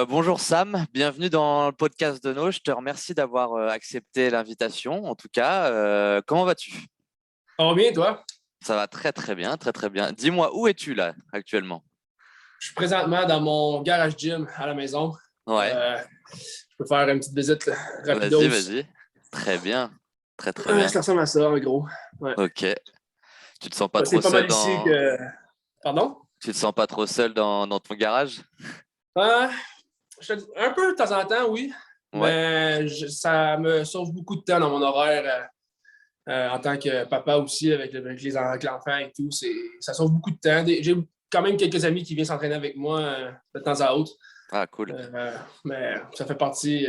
Bonjour Sam, bienvenue dans le podcast de No. Je te remercie d'avoir accepté l'invitation. En tout cas, comment vas-tu? Ça va bien, toi? Ça va très très bien, très très bien. Dis-moi, où es-tu là actuellement? Je suis présentement dans mon garage gym à la maison. Ouais, Je peux faire une petite visite là, vas-y, rapidos. vas-y. Très bien, très très bien. Ça ressemble à ça, en gros. Ouais. Ok. Tu te sens pas C'est trop pas seul mal ici dans... que... Pardon? Tu te sens pas trop seul dans ton garage? Euh, un peu de temps en temps, oui. Ouais. Mais ça me sauve beaucoup de temps dans mon horaire en tant que papa aussi, avec l'enfant et tout. Ça sauve beaucoup de temps. J'ai quand même quelques amis qui viennent s'entraîner avec moi de temps à autre. Ah, cool. Mais ça fait partie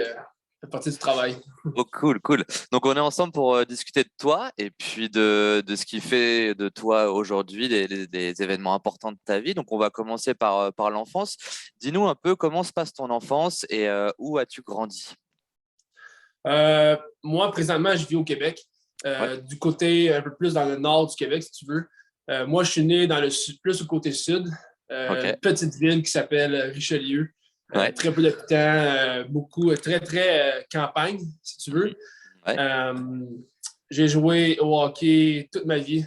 du travail. Oh, cool, cool. Donc, on est ensemble pour discuter de toi et puis de ce qui fait de toi aujourd'hui des événements importants de ta vie. Donc, on va commencer par l'enfance. Dis-nous un peu comment se passe ton enfance et où as-tu grandi? Moi, présentement, je vis au Québec, Ouais, du côté un peu plus dans le nord du Québec, si tu veux. Moi, je suis né dans le sud, plus au côté sud, ok. une petite ville qui s'appelle Richelieu. Ouais. Très peu d'habitants, beaucoup, très, très campagne, si tu Mhm. veux. Ouais. Euh, j'ai joué au hockey toute ma vie.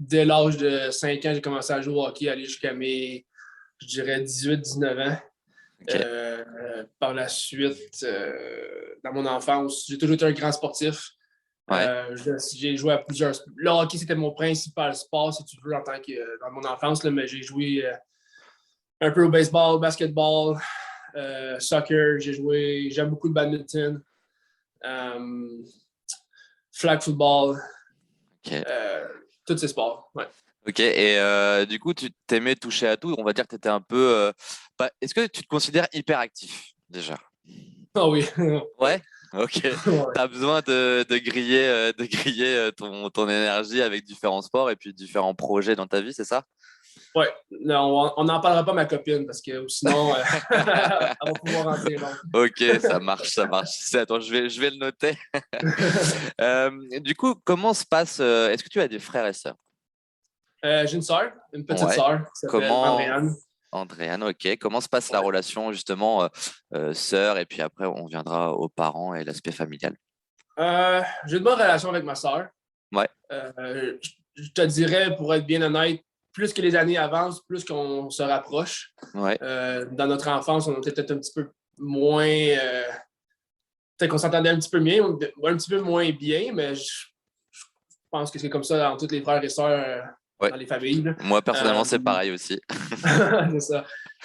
Dès l'âge de 5 ans, j'ai commencé à jouer au hockey, aller jusqu'à mes, je dirais, 18-19 ans. Ok. Par la suite, dans mon enfance, j'ai toujours été un grand sportif. Ouais. J'ai joué à plusieurs. Le hockey, c'était mon principal sport, si tu veux, en tant que dans mon enfance, là, mais j'ai joué un peu au baseball, basketball, soccer. J'aime beaucoup le badminton, euh, flag football, Ok. euh, tous ces sports. Ouais. Ok. Et du coup, tu t'aimais toucher à tout. On va dire que tu étais un peu. Est-ce que tu te considères hyperactif déjà? Ah oui. Ouais. Ok. Tu Ouais. as besoin de griller ton énergie avec différents sports et puis différents projets dans ta vie, c'est ça? Ouais. Non, on n'en parlera pas à ma copine parce que sinon, elle va pouvoir en dire long. Ok, ça marche, ça marche. Attends, je vais le noter. Du coup, comment se passe, est-ce que tu as des frères et sœurs? J'ai une sœur, une petite Ouais. sœur qui s'appelle Comment, Andréane. Andréane, ok. Comment se passe la Ouais. relation justement sœur et puis après on viendra aux parents et l'aspect familial. J'ai une bonne relation avec ma sœur. Ouais, Je te dirais, pour être bien honnête, plus que les années avancent, plus qu'on se rapproche. ouais, Dans notre enfance, on était peut-être un petit peu moins. Peut-être qu'on s'entendait un petit peu mieux, un petit peu moins bien, mais je pense que c'est comme ça dans tous les frères et sœurs ouais. dans les familles. Là. Moi personnellement Euh, c'est pareil aussi. c'est ça.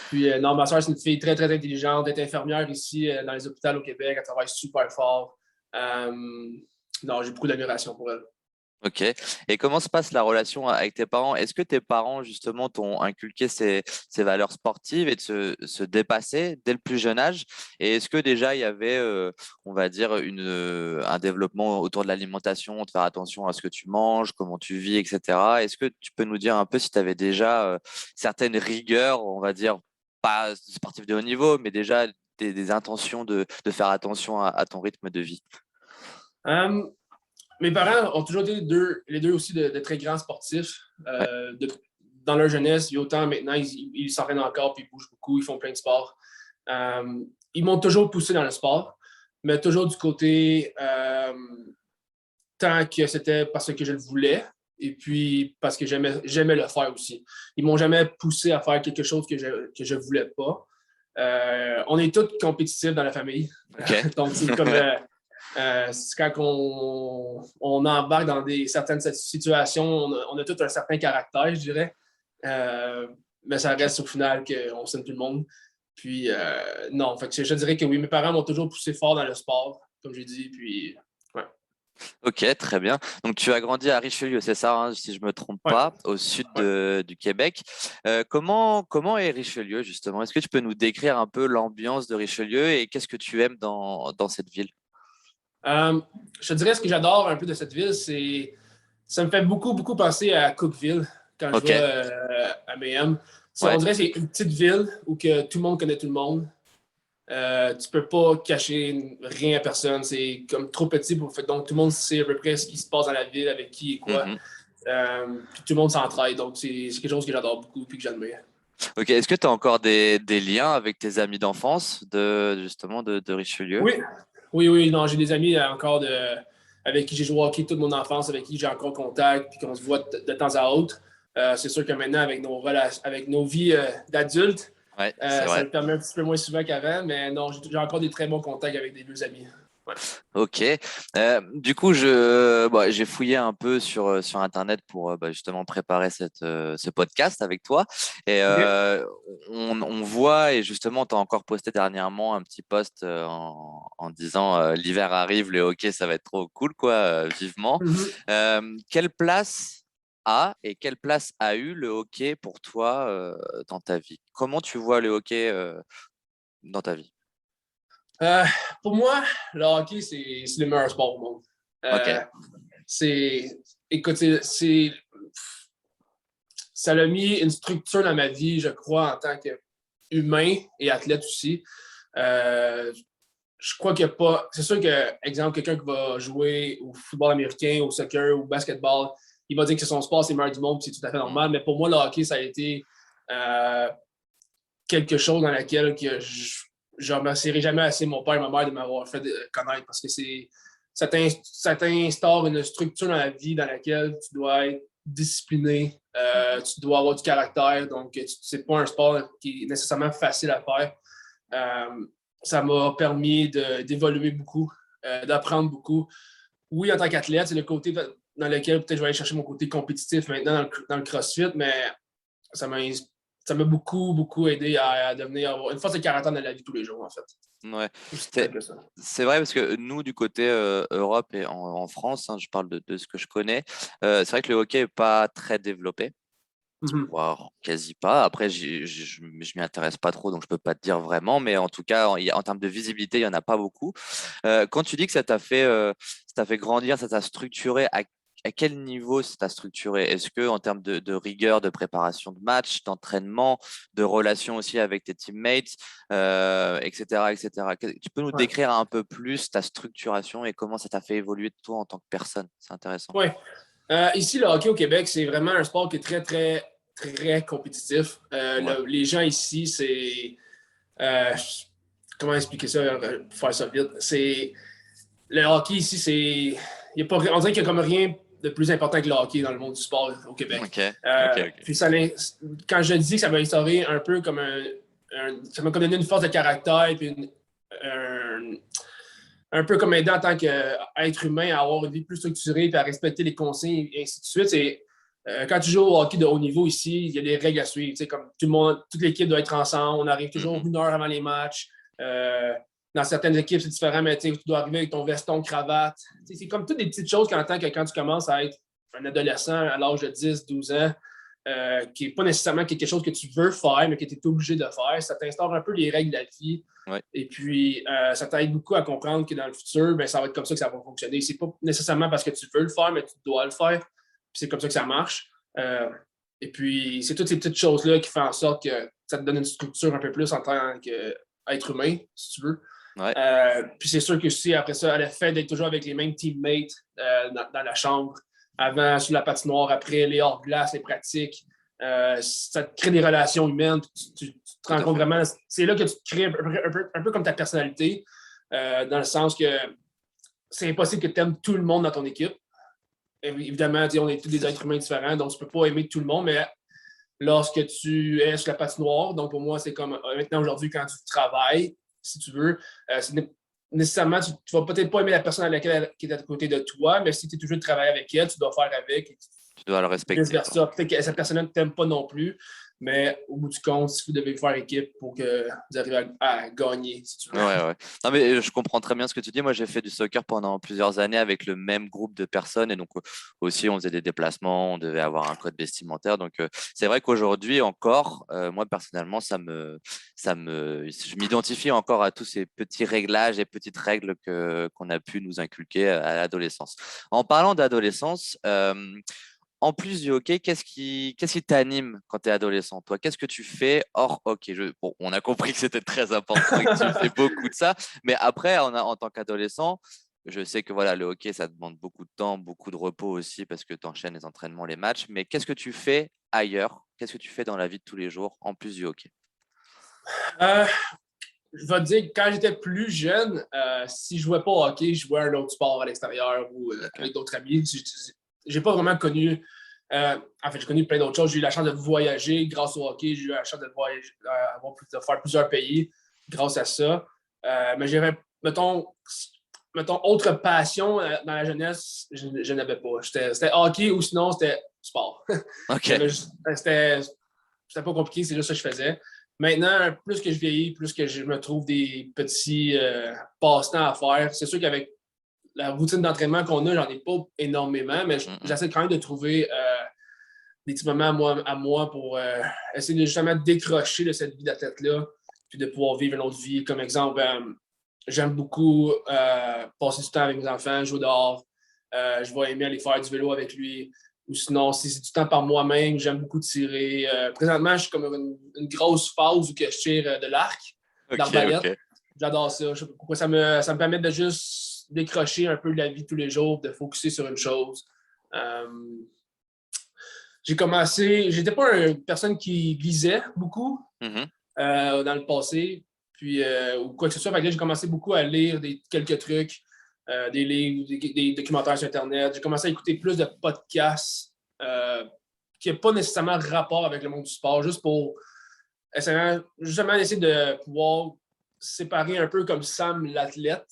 Puis, non, ma soeur, c'est une fille très, très intelligente. Elle est infirmière ici dans les hôpitaux au Québec. Elle travaille super fort. Non, j'ai beaucoup d'admiration pour elle. Ok. Et comment se passe la relation avec tes parents? Est-ce que tes parents, justement, t'ont inculqué ces valeurs sportives et de se dépasser dès le plus jeune âge? Et est-ce que déjà il y avait, on va dire, un développement autour de l'alimentation, de faire attention à ce que tu manges, comment tu vis, etc. Est-ce que tu peux nous dire un peu si tu avais déjà certaines rigueurs, on va dire, pas sportif de haut niveau, mais déjà des intentions de faire attention à ton rythme de vie? Euh, Mes parents ont toujours été les deux aussi de très grands sportifs. Ouais. Dans leur jeunesse, et autant maintenant, ils s'entraînent encore, puis ils bougent beaucoup, ils font plein de sports. Ils m'ont toujours poussé dans le sport, mais toujours du côté tant que c'était parce que je le voulais, et puis parce que j'aimais le faire aussi. Ils m'ont jamais poussé à faire quelque chose que je voulais pas. On est tous compétitifs dans la famille. Ok. Donc, c'est comme c'est quand on embarque dans certaines situations, on a tout un certain caractère, je dirais. Euh, mais ça Ok. reste au final qu'on s'aime tout le monde. Puis, non, fait que je dirais que oui, mes parents m'ont toujours poussé fort dans le sport, comme j'ai dit. Puis, ouais. Ok, très bien. Donc tu as grandi à Richelieu, c'est ça, hein, si je me trompe Ouais, pas, au sud ouais. du Québec. Comment est Richelieu justement? Est-ce que tu peux nous décrire un peu l'ambiance de Richelieu et qu'est-ce que tu aimes dans cette ville? Euh, je te dirais ce que j'adore un peu de cette ville, c'est ça me fait beaucoup, beaucoup penser à Cookeville quand je Ok, vais à Mayhem. On ouais. dirait que c'est une petite ville où que tout le monde connaît tout le monde. Tu peux pas cacher rien à personne. C'est comme trop petit pour fait. Donc tout le monde sait à peu près ce qui se passe dans la ville, avec qui et quoi. Mhm. Puis tout le monde s'entraide. Donc c'est quelque chose que j'adore beaucoup et que j'admire. Ok, est-ce que tu as encore des liens avec tes amis d'enfance justement de Richelieu? Oui, oui, oui. Non, j'ai des amis encore avec qui j'ai joué au hockey toute mon enfance, avec qui j'ai encore contact, puis qu'on se voit de temps à autre. C'est sûr que maintenant, avec nos vies d'adultes, Ouais, c'est ça vrai. me permet un petit peu moins souvent qu'avant, mais non, j'ai encore des très bons contacts avec des vieux amis. Ouais. Ok. Du coup, j'ai fouillé un peu sur Internet pour justement préparer ce podcast avec toi. Et OK. on voit, et justement, tu as encore posté dernièrement un petit post en disant l'hiver arrive, le hockey, ça va être trop cool, quoi, vivement. Mhm. Quelle place et quelle place a eu le hockey pour toi dans ta vie? Comment tu vois le hockey dans ta vie? Euh, pour moi, le hockey, c'est le meilleur sport au monde. Ok. Euh, c'est, écoute, ça a mis une structure dans ma vie, je crois, en tant qu'humain et athlète aussi. Euh, je crois qu'il n'y a pas. C'est sûr que, exemple, quelqu'un qui va jouer au football américain, au soccer, au basketball, il va dire que son sport, c'est le meilleur du monde, c'est tout à fait Hmm. normal. Mais pour moi, le hockey, ça a été euh, quelque chose dans lequel je ne remercierai jamais assez mon père et ma mère de m'avoir fait connaître parce que ça t'instaure une structure dans la vie dans laquelle tu dois être discipliné, Mhm. tu dois avoir du caractère, donc c'est pas un sport qui est nécessairement facile à faire. Ça m'a permis d'évoluer beaucoup, d'apprendre beaucoup. Oui, en tant qu'athlète, c'est le côté dans lequel peut-être je vais aller chercher mon côté compétitif maintenant dans le CrossFit, mais ça m'a ça m'a beaucoup, beaucoup aidé à devenir avoir une force de caractère dans la vie de tous les jours, en fait. Ouais. Aussi C'est, simple que ça. c'est vrai parce que nous, du côté Europe et en France, hein, je parle de ce que je connais, c'est vrai que le hockey n'est pas très développé, Mhm. voire quasi pas. Après, je m'y intéresse pas trop, donc je peux pas te dire vraiment, mais en tout cas, en termes de visibilité, il y en a pas beaucoup. Quand tu dis que ça t'a fait grandir, ça t'a structuré, à quel niveau ça t'a structuré? Est-ce que en termes de rigueur, de préparation de match, d'entraînement, de relation aussi avec tes teammates, etc., etc. Tu peux nous Ouais. décrire un peu plus ta structuration et comment ça t'a fait évoluer toi en tant que personne? C'est intéressant. Ouais. Ici, le hockey au Québec, c'est vraiment un sport qui est très, très, très compétitif. Ouais. Les gens ici, euh, comment expliquer ça pour faire ça vite? Le hockey ici, il y a pas, on dirait qu'il n'y a comme rien de plus important que le hockey dans le monde du sport au Québec. Ok, ok, ok. Puis quand je dis que ça m'a instauré un peu comme ça m'a comme donné une force de caractère, puis un, un peu comme aider en tant qu'être humain à avoir une vie plus structurée, puis à respecter les consignes, et ainsi de suite. Quand tu joues au hockey de haut niveau ici, il y a des règles à suivre. Comme tout le monde, toute l'équipe doit être ensemble. On arrive toujours Mhm. 1 heure avant les matchs. Euh, dans certaines équipes, c'est différent, mais tu dois arriver avec ton veston, cravate. C'est comme toutes des petites choses qu'en tant que quand tu commences à être un adolescent à l'âge de 10, 12 ans, qui n'est pas nécessairement quelque chose que tu veux faire, mais que tu es obligé de faire. Ça t'instaure un peu les règles de la vie. Ouais. Et puis, ça t'aide beaucoup à comprendre que dans le futur, ben, ça va être comme ça que ça va fonctionner. C'est pas nécessairement parce que tu veux le faire, mais tu dois le faire. Puis c'est comme ça que ça marche. Euh, et puis, c'est toutes ces petites choses-là qui font en sorte que ça te donne une structure un peu plus en tant qu'être humain, si tu veux. Ouais. Puis c'est sûr que aussi, après ça, le fait d'être toujours avec les mêmes teammates dans la chambre, avant sur la patinoire, après les hors-glace, les pratiques, ça te crée des relations humaines. Tu te Tout rends à compte fait. vraiment, c'est là que tu te crées un peu comme ta personnalité, dans le sens que c'est impossible que tu aimes tout le monde dans ton équipe. Évidemment, on est tous des C'est êtres sûr. humains différents, donc tu ne peux pas aimer tout le monde, mais lorsque tu es sur la patinoire, donc pour moi, c'est comme maintenant aujourd'hui quand tu travailles, si tu veux, nécessairement, tu ne vas peut-être pas aimer la personne qui est à côté de toi, mais si tu es toujours de travailler avec elle, tu dois faire avec, Tu dois le respecter, quoi. vice-versa. Peut-être que cette personne ne t'aime pas non plus, mais au bout du compte, si vous devez faire équipe pour que vous arriviez à gagner, si tu veux. Ouais, ouais. Non, mais je comprends très bien ce que tu dis. Moi, j'ai fait du soccer pendant plusieurs années avec le même groupe de personnes et donc aussi on faisait des déplacements, on devait avoir un code vestimentaire. Donc c'est vrai qu'aujourd'hui encore, moi personnellement, je m'identifie encore à tous ces petits réglages et petites règles qu'on a pu nous inculquer à l'adolescence. En parlant d'adolescence, en plus du hockey, qu'est-ce qui t'anime quand tu es adolescent, toi? Qu'est-ce que tu fais hors hockey? Bon, on a compris que c'était très important et que tu fais beaucoup de ça, mais après, en tant qu'adolescent, Je sais que voilà, le hockey, ça demande beaucoup de temps, beaucoup de repos aussi parce que tu enchaînes les entraînements, les matchs. Mais qu'est-ce que tu fais ailleurs? Qu'est-ce que tu fais dans la vie de tous les jours en plus du hockey? Euh, je vais te dire, quand j'étais plus jeune, si je jouais pas au hockey, je jouais à un autre sport à l'extérieur ou Ok. avec d'autres amis. J'ai pas vraiment connu. En fait, j'ai connu plein d'autres choses. J'ai eu la chance de voyager grâce au hockey. J'ai eu la chance de voyager, de faire plusieurs pays grâce à ça. Mais j'avais, mettons, autre passion dans la jeunesse, je n'avais pas. C'était hockey ou sinon c'était sport. Ok. C'était pas compliqué, c'est juste ça que je faisais. Maintenant, plus que je vieillis, plus que je me trouve des petits passe-temps à faire. C'est sûr qu'avec la routine d'entraînement qu'on a, j'en ai pas énormément, mais Mhm. j'essaie quand même de trouver des petits moments à moi pour essayer de justement décrocher de cette vie d'athlète-là, puis de pouvoir vivre une autre vie. Comme exemple, j'aime beaucoup passer du temps avec mes enfants, jouer dehors. Je vais aimer aller faire du vélo avec lui. Ou sinon, si c'est du temps par moi-même, j'aime beaucoup tirer. Présentement, je suis comme une grosse phase où que je tire de l'arc, Ok, d'arbalète. ok. J'adore ça. Je sais pas pourquoi ça me permet de juste décrocher un peu de la vie de tous les jours, de focuser sur une chose. Euh, j'étais pas une personne qui lisait beaucoup Mhm. dans le passé, puis, ou quoi que ce soit. Fait que là, j'ai commencé beaucoup à lire quelques trucs, des livres, des documentaires sur Internet. J'ai commencé à écouter plus de podcasts qui n'ont pas nécessairement rapport avec le monde du sport, juste pour justement essayer de pouvoir séparer un peu comme Sam l'athlète,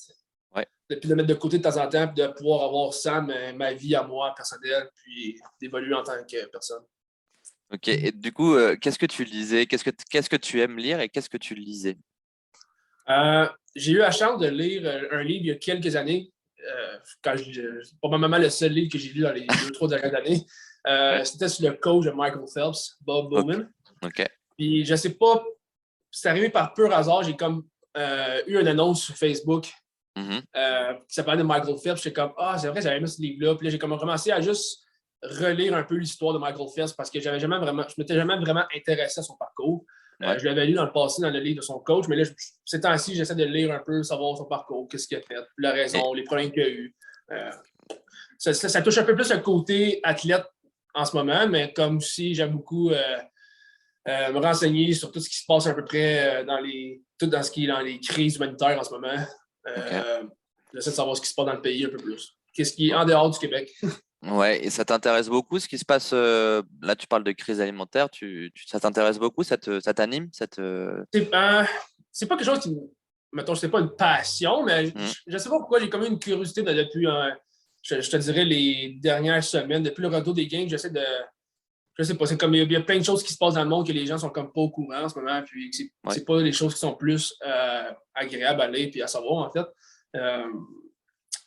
Ouais. puis de le mettre de côté de temps en temps, puis de pouvoir avoir Sam, ma vie à moi personnelle, puis d'évoluer en tant que personne. Ok. Et du coup, qu'est-ce que tu lisais? Qu'est-ce que tu aimes lire et qu'est-ce que tu lisais? J'ai eu la chance de lire un livre il y a quelques années. C'est probablement le seul livre que j'ai lu dans les 2, 3 dernières années. Ouais. C'était sur le coach de Michael Phelps, Bob Ok. Bowman. Ok. Puis je sais pas, c'est arrivé par pur hasard. J'ai comme eu une annonce sur Facebook Mhm. qui s'appelait de Michael Phelps. J'étais comme, ah, c'est vrai, j'avais aimé ce livre-là. Puis là, j'ai comme commencé à juste relire un peu l'histoire de Michael Phelps parce que je m'étais jamais vraiment intéressé à son parcours. Ouais. Je l'avais lu dans le passé dans le livre de son coach, mais là, ces temps-ci, j'essaie de lire un peu, savoir son parcours, qu'est-ce qu'il a fait, la Et, raison, les problèmes qu'il a eu. Euh, ça touche un peu plus le côté athlète en ce moment, mais comme si j'aime beaucoup me renseigner sur tout ce qui se passe à peu près tout dans ce qui est dans les crises humanitaires en ce moment. ok. Euh, J'essaie de savoir ce qui se passe dans le pays un peu plus. Qu'est-ce qui est en dehors du Québec. Ouais, et ça t'intéresse beaucoup ce qui se passe là, tu parles de crise alimentaire, ça t'intéresse beaucoup, ça t'anime, C'est c'est pas quelque chose qui, mettons, c'est pas une passion, mais Mhm. je sais pas pourquoi j'ai comme eu une curiosité depuis, je te dirais, les dernières semaines, depuis le retour des games, j'essaie de, je sais pas, c'est comme, il y a plein de choses qui se passent dans le monde que les gens sont comme pas au courant en ce moment, puis Ouais. c'est pas les choses qui sont plus agréables à lire puis à savoir, en fait. Euh,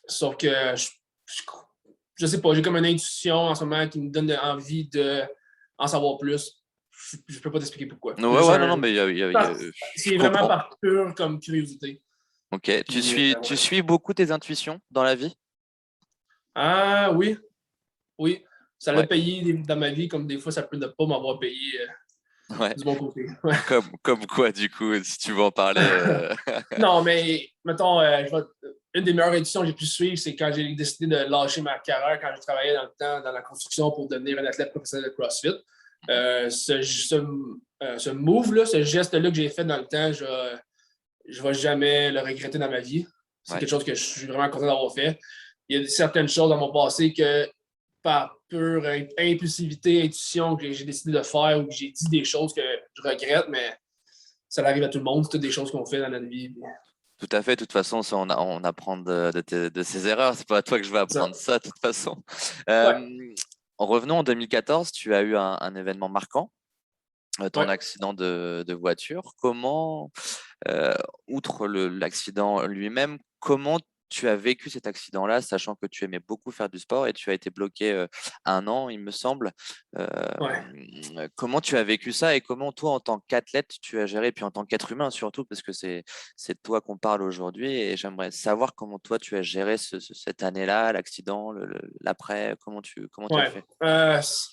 Sauf que je, je sais pas, j'ai comme une intuition en ce moment qui me donne envie d'en savoir plus. Je peux pas t'expliquer pourquoi. Ouais, C'est juste ouais, non, non, mais je c'est vraiment comprends. par pure comme curiosité. Ok. Tu Puis, suis, tu ouais. suis beaucoup tes intuitions dans la vie? Ah oui, oui. Ça l'a Ouais. payé dans ma vie, comme des fois, ça peut ne pas m'avoir payé Ouais. du bon côté. Ouais. Comme quoi, du coup, si tu veux en parler. Non, mais mettons, une des meilleures éditions que j'ai pu suivre, c'est quand j'ai décidé de lâcher ma carrière quand je travaillais dans le temps dans la construction pour devenir un athlète professionnel de CrossFit. Ce move-là, ce geste-là que j'ai fait dans le temps, je ne vais jamais le regretter dans ma vie. C'est Ouais. quelque chose que je suis vraiment content d'avoir fait. Il y a certaines choses dans mon passé que, par pure impulsivité, intuition, que j'ai décidé de faire ou que j'ai dit des choses que je regrette, mais ça arrive à tout le monde. C'est toutes des choses qu'on fait dans notre vie. Tout à fait. De toute façon, ça, on apprend de ses erreurs. C'est pas à toi que je vais Ça. apprendre ça, de toute façon. Ouais, En revenant en 2014, tu as eu un événement marquant, ton ouais. accident de voiture. Comment, euh, outre l'accident lui-même, comment tu as vécu cet accident-là, sachant que tu aimais beaucoup faire du sport et tu as été bloqué 1 an, il me semble. Euh, Ouais. Comment tu as vécu ça et comment toi, en tant qu'athlète, tu as géré, puis en tant qu'être humain surtout, parce que c'est de toi qu'on parle aujourd'hui et j'aimerais savoir comment toi, tu as géré cette année-là, l'accident, l'après, comment tu as Ouais. fait?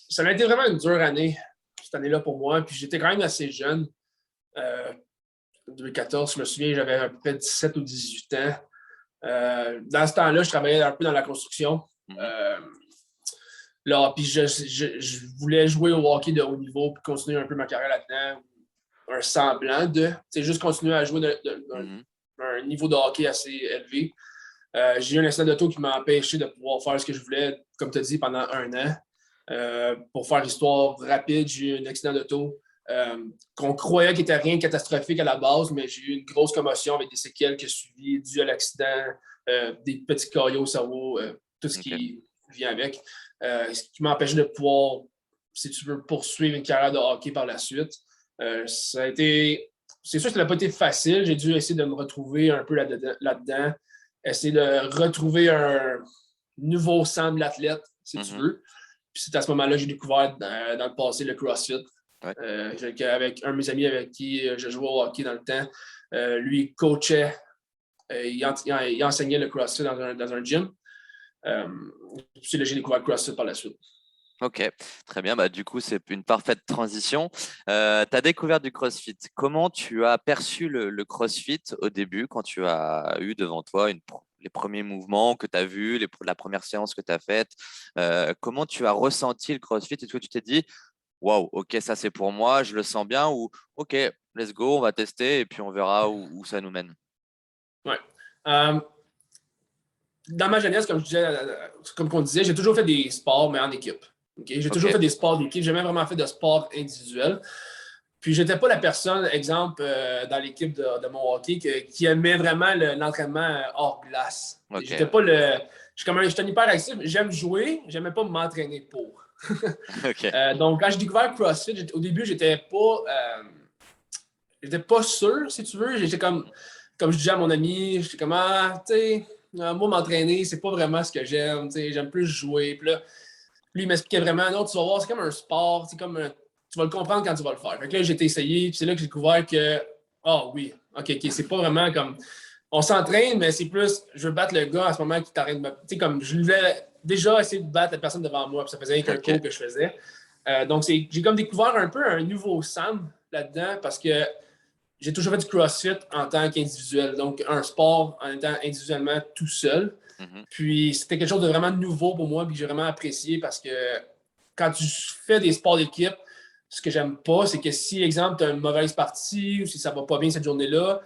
Ça a été vraiment une dure année, cette année-là pour moi. Puis j'étais quand même assez jeune. Euh, 2014, je me souviens, j'avais à peu près 17 ou 18 ans. Dans ce temps-là, je travaillais un peu dans la construction. Mhm. Là, puis je voulais jouer au hockey de haut niveau puis continuer un peu ma carrière là-dedans. Un semblant de. C'est juste continuer à jouer Mhm. un niveau de hockey assez élevé. J'ai eu un accident d'auto qui m'a empêché de pouvoir faire ce que je voulais, comme tu as dit, pendant 1 an. Pour faire l'histoire rapide, j'ai eu un accident d'auto qu'on croyait qu'il n'était rien de catastrophique à la base, mais j'ai eu une grosse commotion avec des séquelles qui ont suivi dû à l'accident, des petits caillots au cerveau, tout ce Ok. qui vient avec. Ce qui m'a empêché de pouvoir, si tu veux, poursuivre une carrière de hockey par la suite. Ça a été. C'est sûr que ça n'a pas été facile. J'ai dû essayer de me retrouver un peu là-dedans, essayer de retrouver un nouveau sang de l'athlète, si tu Mhm. veux. Puis c'est à ce moment-là que j'ai découvert dans le passé le CrossFit. Ouais. Avec un de mes amis avec qui je jouais au hockey dans le temps. Lui, il coachait, il enseignait le CrossFit dans un gym. Puis là, j'ai découvert le CrossFit par la suite. Ok, très bien. Bah, du coup, c'est une parfaite transition. Tu as découvert du CrossFit. Comment tu as perçu le CrossFit au début, quand tu as eu devant toi les premiers mouvements que tu as vus, la première séance que tu as faite? Comment tu as ressenti le CrossFit? Est-ce que tu t'es dit, waouh, ok, ça c'est pour moi, je le sens bien, ou ok, let's go, on va tester et puis on verra où ça nous mène? Ouais. Euh, Dans ma jeunesse, comme on disait, j'ai toujours fait des sports, mais en équipe. Okay? J'ai toujours Ok. fait des sports d'équipe. J'ai jamais vraiment fait de sport individuel. Puis, j'étais pas la personne, exemple, dans l'équipe de mon hockey, qui aimait vraiment l'entraînement hors glace. Ok, J'étais ouais. pas le. J'étais un hyper actif. J'aime jouer, j'aimais pas m'entraîner pour. Ok. Donc, quand j'ai découvert CrossFit, au début, j'étais pas sûr, si tu veux. J'étais comme je disais à mon ami, j'étais comme, tu sais, moi, m'entraîner, c'est pas vraiment ce que j'aime. Tu sais, j'aime plus jouer. Puis là, lui, il m'expliquait vraiment, non, tu vas voir, c'est comme un sport, c'est comme tu vas le comprendre quand tu vas le faire. Fait que là, j'ai essayé, puis c'est là que j'ai découvert que, oui, ok, c'est pas vraiment comme, on s'entraîne, mais c'est plus, je veux battre le gars à ce moment qui t'arrête de me. Tu sais, comme, je voulais déjà essayer de battre la personne devant moi, puis ça faisait qu'un Ok. cours que je faisais. Donc, j'ai comme découvert un peu un nouveau Sam là-dedans, parce que j'ai toujours fait du CrossFit en tant qu'individuel, donc un sport en étant individuellement tout seul. Mhm. Puis c'était quelque chose de vraiment nouveau pour moi, puis j'ai vraiment apprécié parce que quand tu fais des sports d'équipe, ce que j'aime pas, c'est que si, exemple, tu as une mauvaise partie ou si ça va pas bien cette journée-là,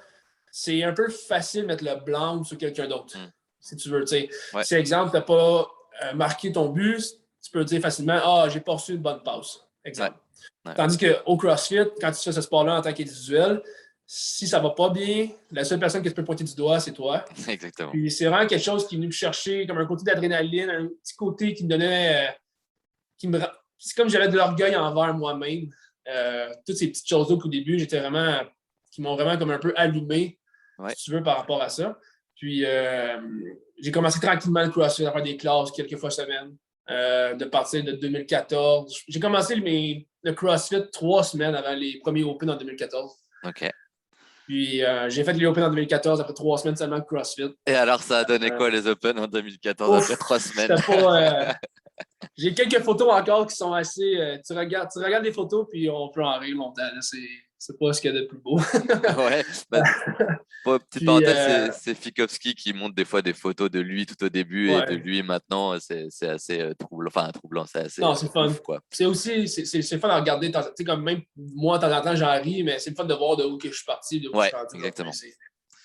c'est un peu facile de mettre le blanc sur quelqu'un d'autre, Mm. si tu veux. T'sais. Ouais. Si, exemple, tu n'as pas marqué ton but, tu peux dire facilement, j'ai pas reçu une bonne passe, Ouais. exemple. Ouais. Tandis qu'au CrossFit, quand tu fais ce sport-là en tant qu'individuel, si ça va pas bien, la seule personne que tu peux pointer du doigt, c'est toi. Exactement. Puis c'est vraiment quelque chose qui est venu me chercher, comme un côté d'adrénaline, un petit côté qui me donnait. C'est comme j'avais de l'orgueil envers moi-même. Toutes ces petites choses-là qu'au début, qui m'ont vraiment comme un peu allumé, Ouais. si tu veux, par rapport à ça. Puis j'ai commencé tranquillement le CrossFit à faire des classes quelques fois semaine. De partir de 2014. J'ai commencé le CrossFit 3 semaines avant les premiers Open en 2014. Ok. Puis j'ai fait les Open en 2014 après 3 semaines seulement de CrossFit. Et alors, ça a donné Euh, quoi les Open en 2014 après Ouf, 3 semaines? c'était pas. J'ai quelques photos encore qui sont assez. Tu regardes les photos, puis on peut en rire longtemps. Là. C'est pas ce qu'il y a de plus beau. Ouais. Bah, petite Puis, parenthèse, c'est Fikowski qui montre des fois des photos de lui tout au début et de ouais. lui maintenant. C'est assez troublant. Enfin, troublant, c'est assez Non, c'est fun. ouf, quoi. C'est aussi, c'est fun à regarder. Tu sais, comme même moi, de temps en temps, j'en ris, mais c'est le fun de voir de où que je suis parti, de où je Ouais, suis rendu aujourd'hui. exactement.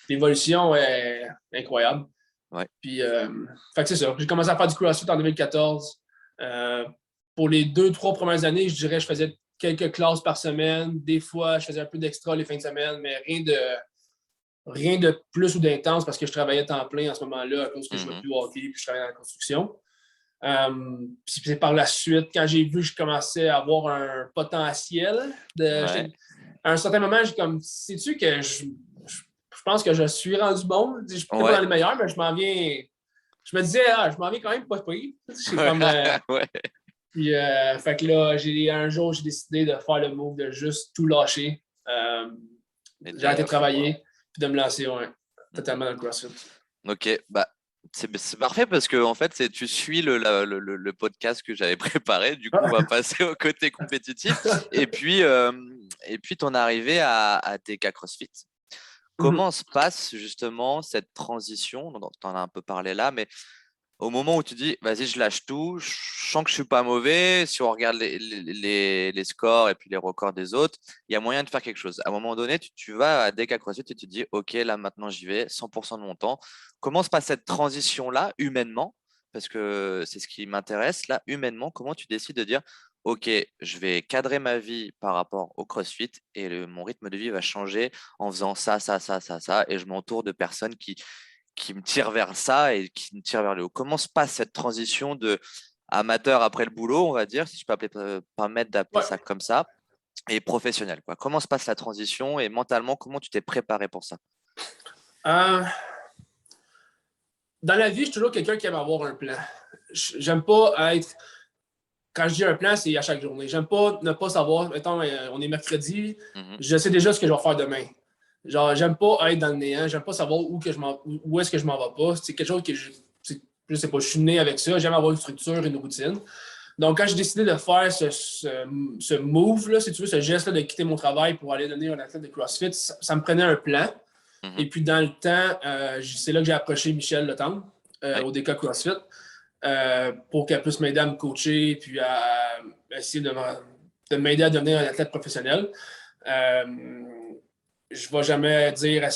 L'évolution est incroyable. Ouais. Puis, fait que c'est ça. J'ai commencé à faire du CrossFit en 2014. Euh, pour les 2, 3 premières années, je dirais, je faisais quelques classes par semaine. Des fois, je faisais un peu d'extra les fins de semaine, mais rien de plus ou d'intense parce que je travaillais temps plein en ce moment-là à cause que je ne jouais Mhm. plus au hockey puis je travaillais dans la construction. Puis c'est par la suite, quand j'ai vu que je commençais à avoir un potentiel, Ouais. à un certain moment, j'ai comme, sais-tu que je pense que je suis rendu bon. Je ne suis peut-être pas dans Ouais. les meilleurs, mais je m'en viens. Je me disais, je m'en viens quand même pas pire. C'est Ouais. comme. Ouais. Puis, fait que là, un jour, j'ai décidé de faire le move de juste tout lâcher. Et J'ai d'y aller arrêté à de fond, quoi. travailler, puis de me lancer Mhm. totalement dans le CrossFit. Ok, bah c'est parfait parce que en fait tu suis le podcast que j'avais préparé. Du coup, on va Ah, passer au côté compétitif et puis ton arrivée à TK CrossFit. comment se passe justement cette transition? Tu en as un peu parlé là, mais au moment où tu dis, vas-y, je lâche tout, je sens que je suis pas mauvais. Si on regarde les scores et puis les records des autres, il y a moyen de faire quelque chose. À un moment donné, tu vas à DK CrossFit et tu te dis, OK, là maintenant j'y vais 100% de mon temps. Comment se passe cette transition-là, humainement? Parce que c'est ce qui m'intéresse, là, humainement, comment tu décides de dire, OK, je vais cadrer ma vie par rapport au CrossFit et mon rythme de vie va changer en faisant ça, ça, ça, ça, ça, et je m'entoure de personnes qui me tirent vers ça et qui me tirent vers le haut. Comment se passe cette transition de amateur après le boulot, on va dire, si je peux permettre d'appeler Ouais. ça comme ça, et professionnel, quoi. Comment se passe la transition et mentalement, comment tu t'es préparé pour ça? Euh, dans la vie, je suis toujours quelqu'un qui aime avoir un plan. J'aime pas être. Quand je dis un plan, c'est à chaque journée. J'aime pas ne pas savoir. Mettons, on est mercredi, Mhm. je sais déjà ce que je vais faire demain. Genre, j'aime pas être dans le néant. J'aime pas savoir où est-ce que je m'en vais pas. C'est quelque chose que je sais pas, je suis né avec ça. J'aime avoir une structure, une routine. Donc, quand j'ai décidé de faire ce move-là, si tu veux, ce geste-là de quitter mon travail pour aller devenir un athlète de CrossFit, ça me prenait un plan. Mhm. Et puis, dans le temps, c'est là que j'ai approché Michel Le Temps Ouais. au DK CrossFit pour qu'elle puisse m'aider à me coacher puis à essayer de m'aider à devenir un athlète professionnel. Euh, je ne vais jamais dire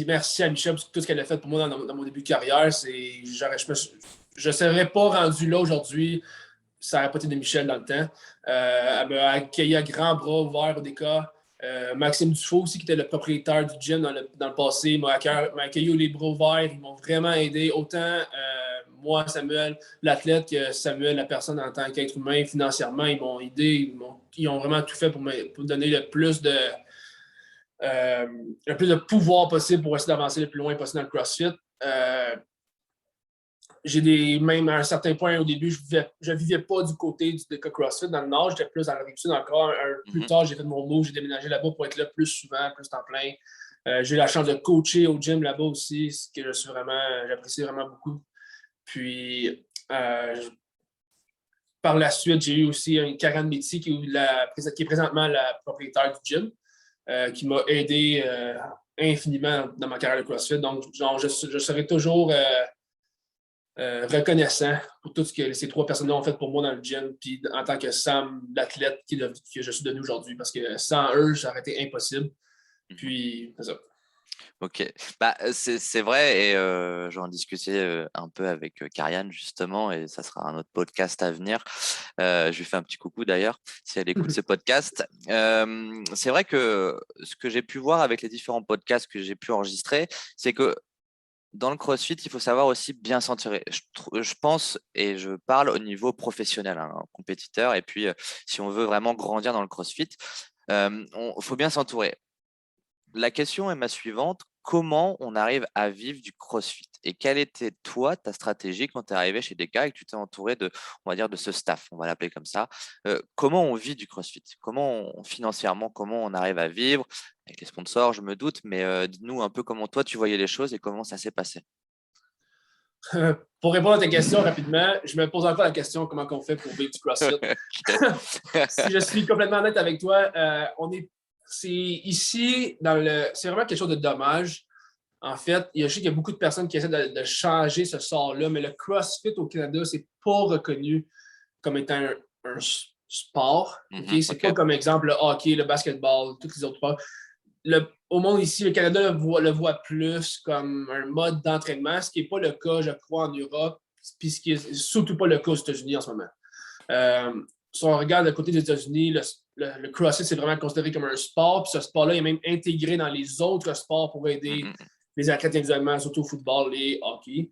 merci à Michel pour tout ce qu'elle a fait pour moi dans mon début de carrière. Je ne serais pas rendu là aujourd'hui. Ça n'aurait pas été de Michel dans le temps. Elle m'a accueilli à grands bras ouverts au DK. Maxime Dufault aussi, qui était le propriétaire du gym dans le passé, m'a accueilli les bras ouverts. Ils m'ont vraiment aidé. Autant moi, Samuel, l'athlète, que Samuel, la personne en tant qu'être humain, financièrement, ils m'ont aidé. Ils ont vraiment tout fait pour me donner le plus de pouvoir possible pour essayer d'avancer le plus loin possible dans le CrossFit. Même à un certain point au début, je vivais pas du côté du DK CrossFit dans le Nord, j'étais plus dans la Rive-Sud encore. Plus Mhm. tard, j'ai fait mon move, j'ai déménagé là-bas pour être là plus souvent, plus temps plein. J'ai eu la chance de coacher au gym là-bas aussi, ce que j'apprécie vraiment beaucoup. Puis par la suite, j'ai eu aussi Karen Métis qui est présentement la propriétaire du gym, qui m'a aidé infiniment dans ma carrière de CrossFit. Donc, genre, je serai toujours reconnaissant pour tout ce que ces trois personnes-là ont fait pour moi dans le gym, puis en tant que Sam, l'athlète que je suis devenu aujourd'hui. Parce que sans eux, ça aurait été impossible. Mhm. Puis, c'est ça. Ok, bah, c'est vrai et j'en discutais un peu avec Karianne justement et ça sera un autre podcast à venir. Je lui fais un petit coucou d'ailleurs si elle écoute ce podcast. C'est vrai que ce que j'ai pu voir avec les différents podcasts que j'ai pu enregistrer, c'est que dans le CrossFit, il faut savoir aussi bien s'entourer. Je pense et je parle au niveau professionnel, hein, compétiteur. Et puis, si on veut vraiment grandir dans le CrossFit, il faut bien s'entourer. La question est ma suivante. Comment on arrive à vivre du CrossFit? Et quelle était, toi, ta stratégie quand tu es arrivé chez DK et que tu t'es entouré de, on va dire, de ce staff, on va l'appeler comme ça. Comment on vit du CrossFit? Financièrement, comment on arrive à vivre? Avec les sponsors, je me doute, mais dis-nous un peu comment toi, tu voyais les choses et comment ça s'est passé. Pour répondre à ta question rapidement, je me pose encore la question comment on fait pour vivre du CrossFit. Si je suis complètement honnête avec toi, c'est ici, c'est vraiment quelque chose de dommage. En fait, je sais qu'il y a beaucoup de personnes qui essaient de changer ce sort-là, mais le CrossFit au Canada, c'est pas reconnu comme étant un sport. Mhm, Okay? C'est pas ok. comme exemple le hockey, le basketball, tous les autres sports. Au monde ici, le Canada le voit plus comme un mode d'entraînement, ce qui n'est pas le cas, je crois, en Europe, puis ce qui n'est surtout pas le cas aux États-Unis en ce moment. Si on regarde le côté des États-Unis, le CrossFit, c'est vraiment considéré comme un sport, puis ce sport-là est même intégré dans les autres sports pour aider Mhm, les athlètes individuellement, surtout au football et hockey.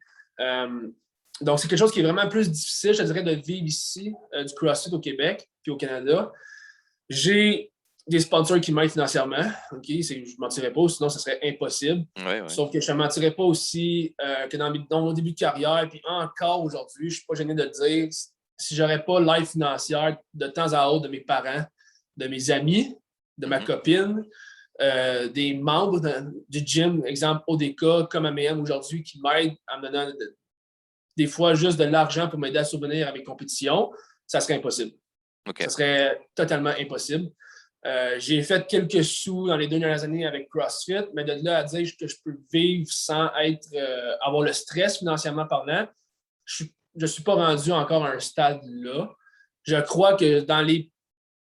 Donc, c'est quelque chose qui est vraiment plus difficile, je dirais, de vivre ici, du CrossFit au Québec puis au Canada. J'ai des sponsors qui m'aident financièrement. OK? Je ne mentirais pas, sinon ce serait impossible. ouais, ouais. Sauf que je ne mentirais pas aussi que dans mon début de carrière, puis encore aujourd'hui, je ne suis pas gêné de le dire, si je n'aurais pas l'aide financière de temps à autre de mes parents, de mes amis, de ma Mhm, copine, des membres du gym, exemple ODK, comme AMM aujourd'hui, qui m'aident en me donnant des fois juste de l'argent pour m'aider à subvenir à mes compétitions, ça serait impossible. ok. Ça serait totalement impossible. J'ai fait quelques sous dans les 2 dernières années avec CrossFit, mais de là à dire que je peux vivre sans avoir le stress financièrement parlant, je ne suis pas rendu encore à un stade là. Je crois que dans les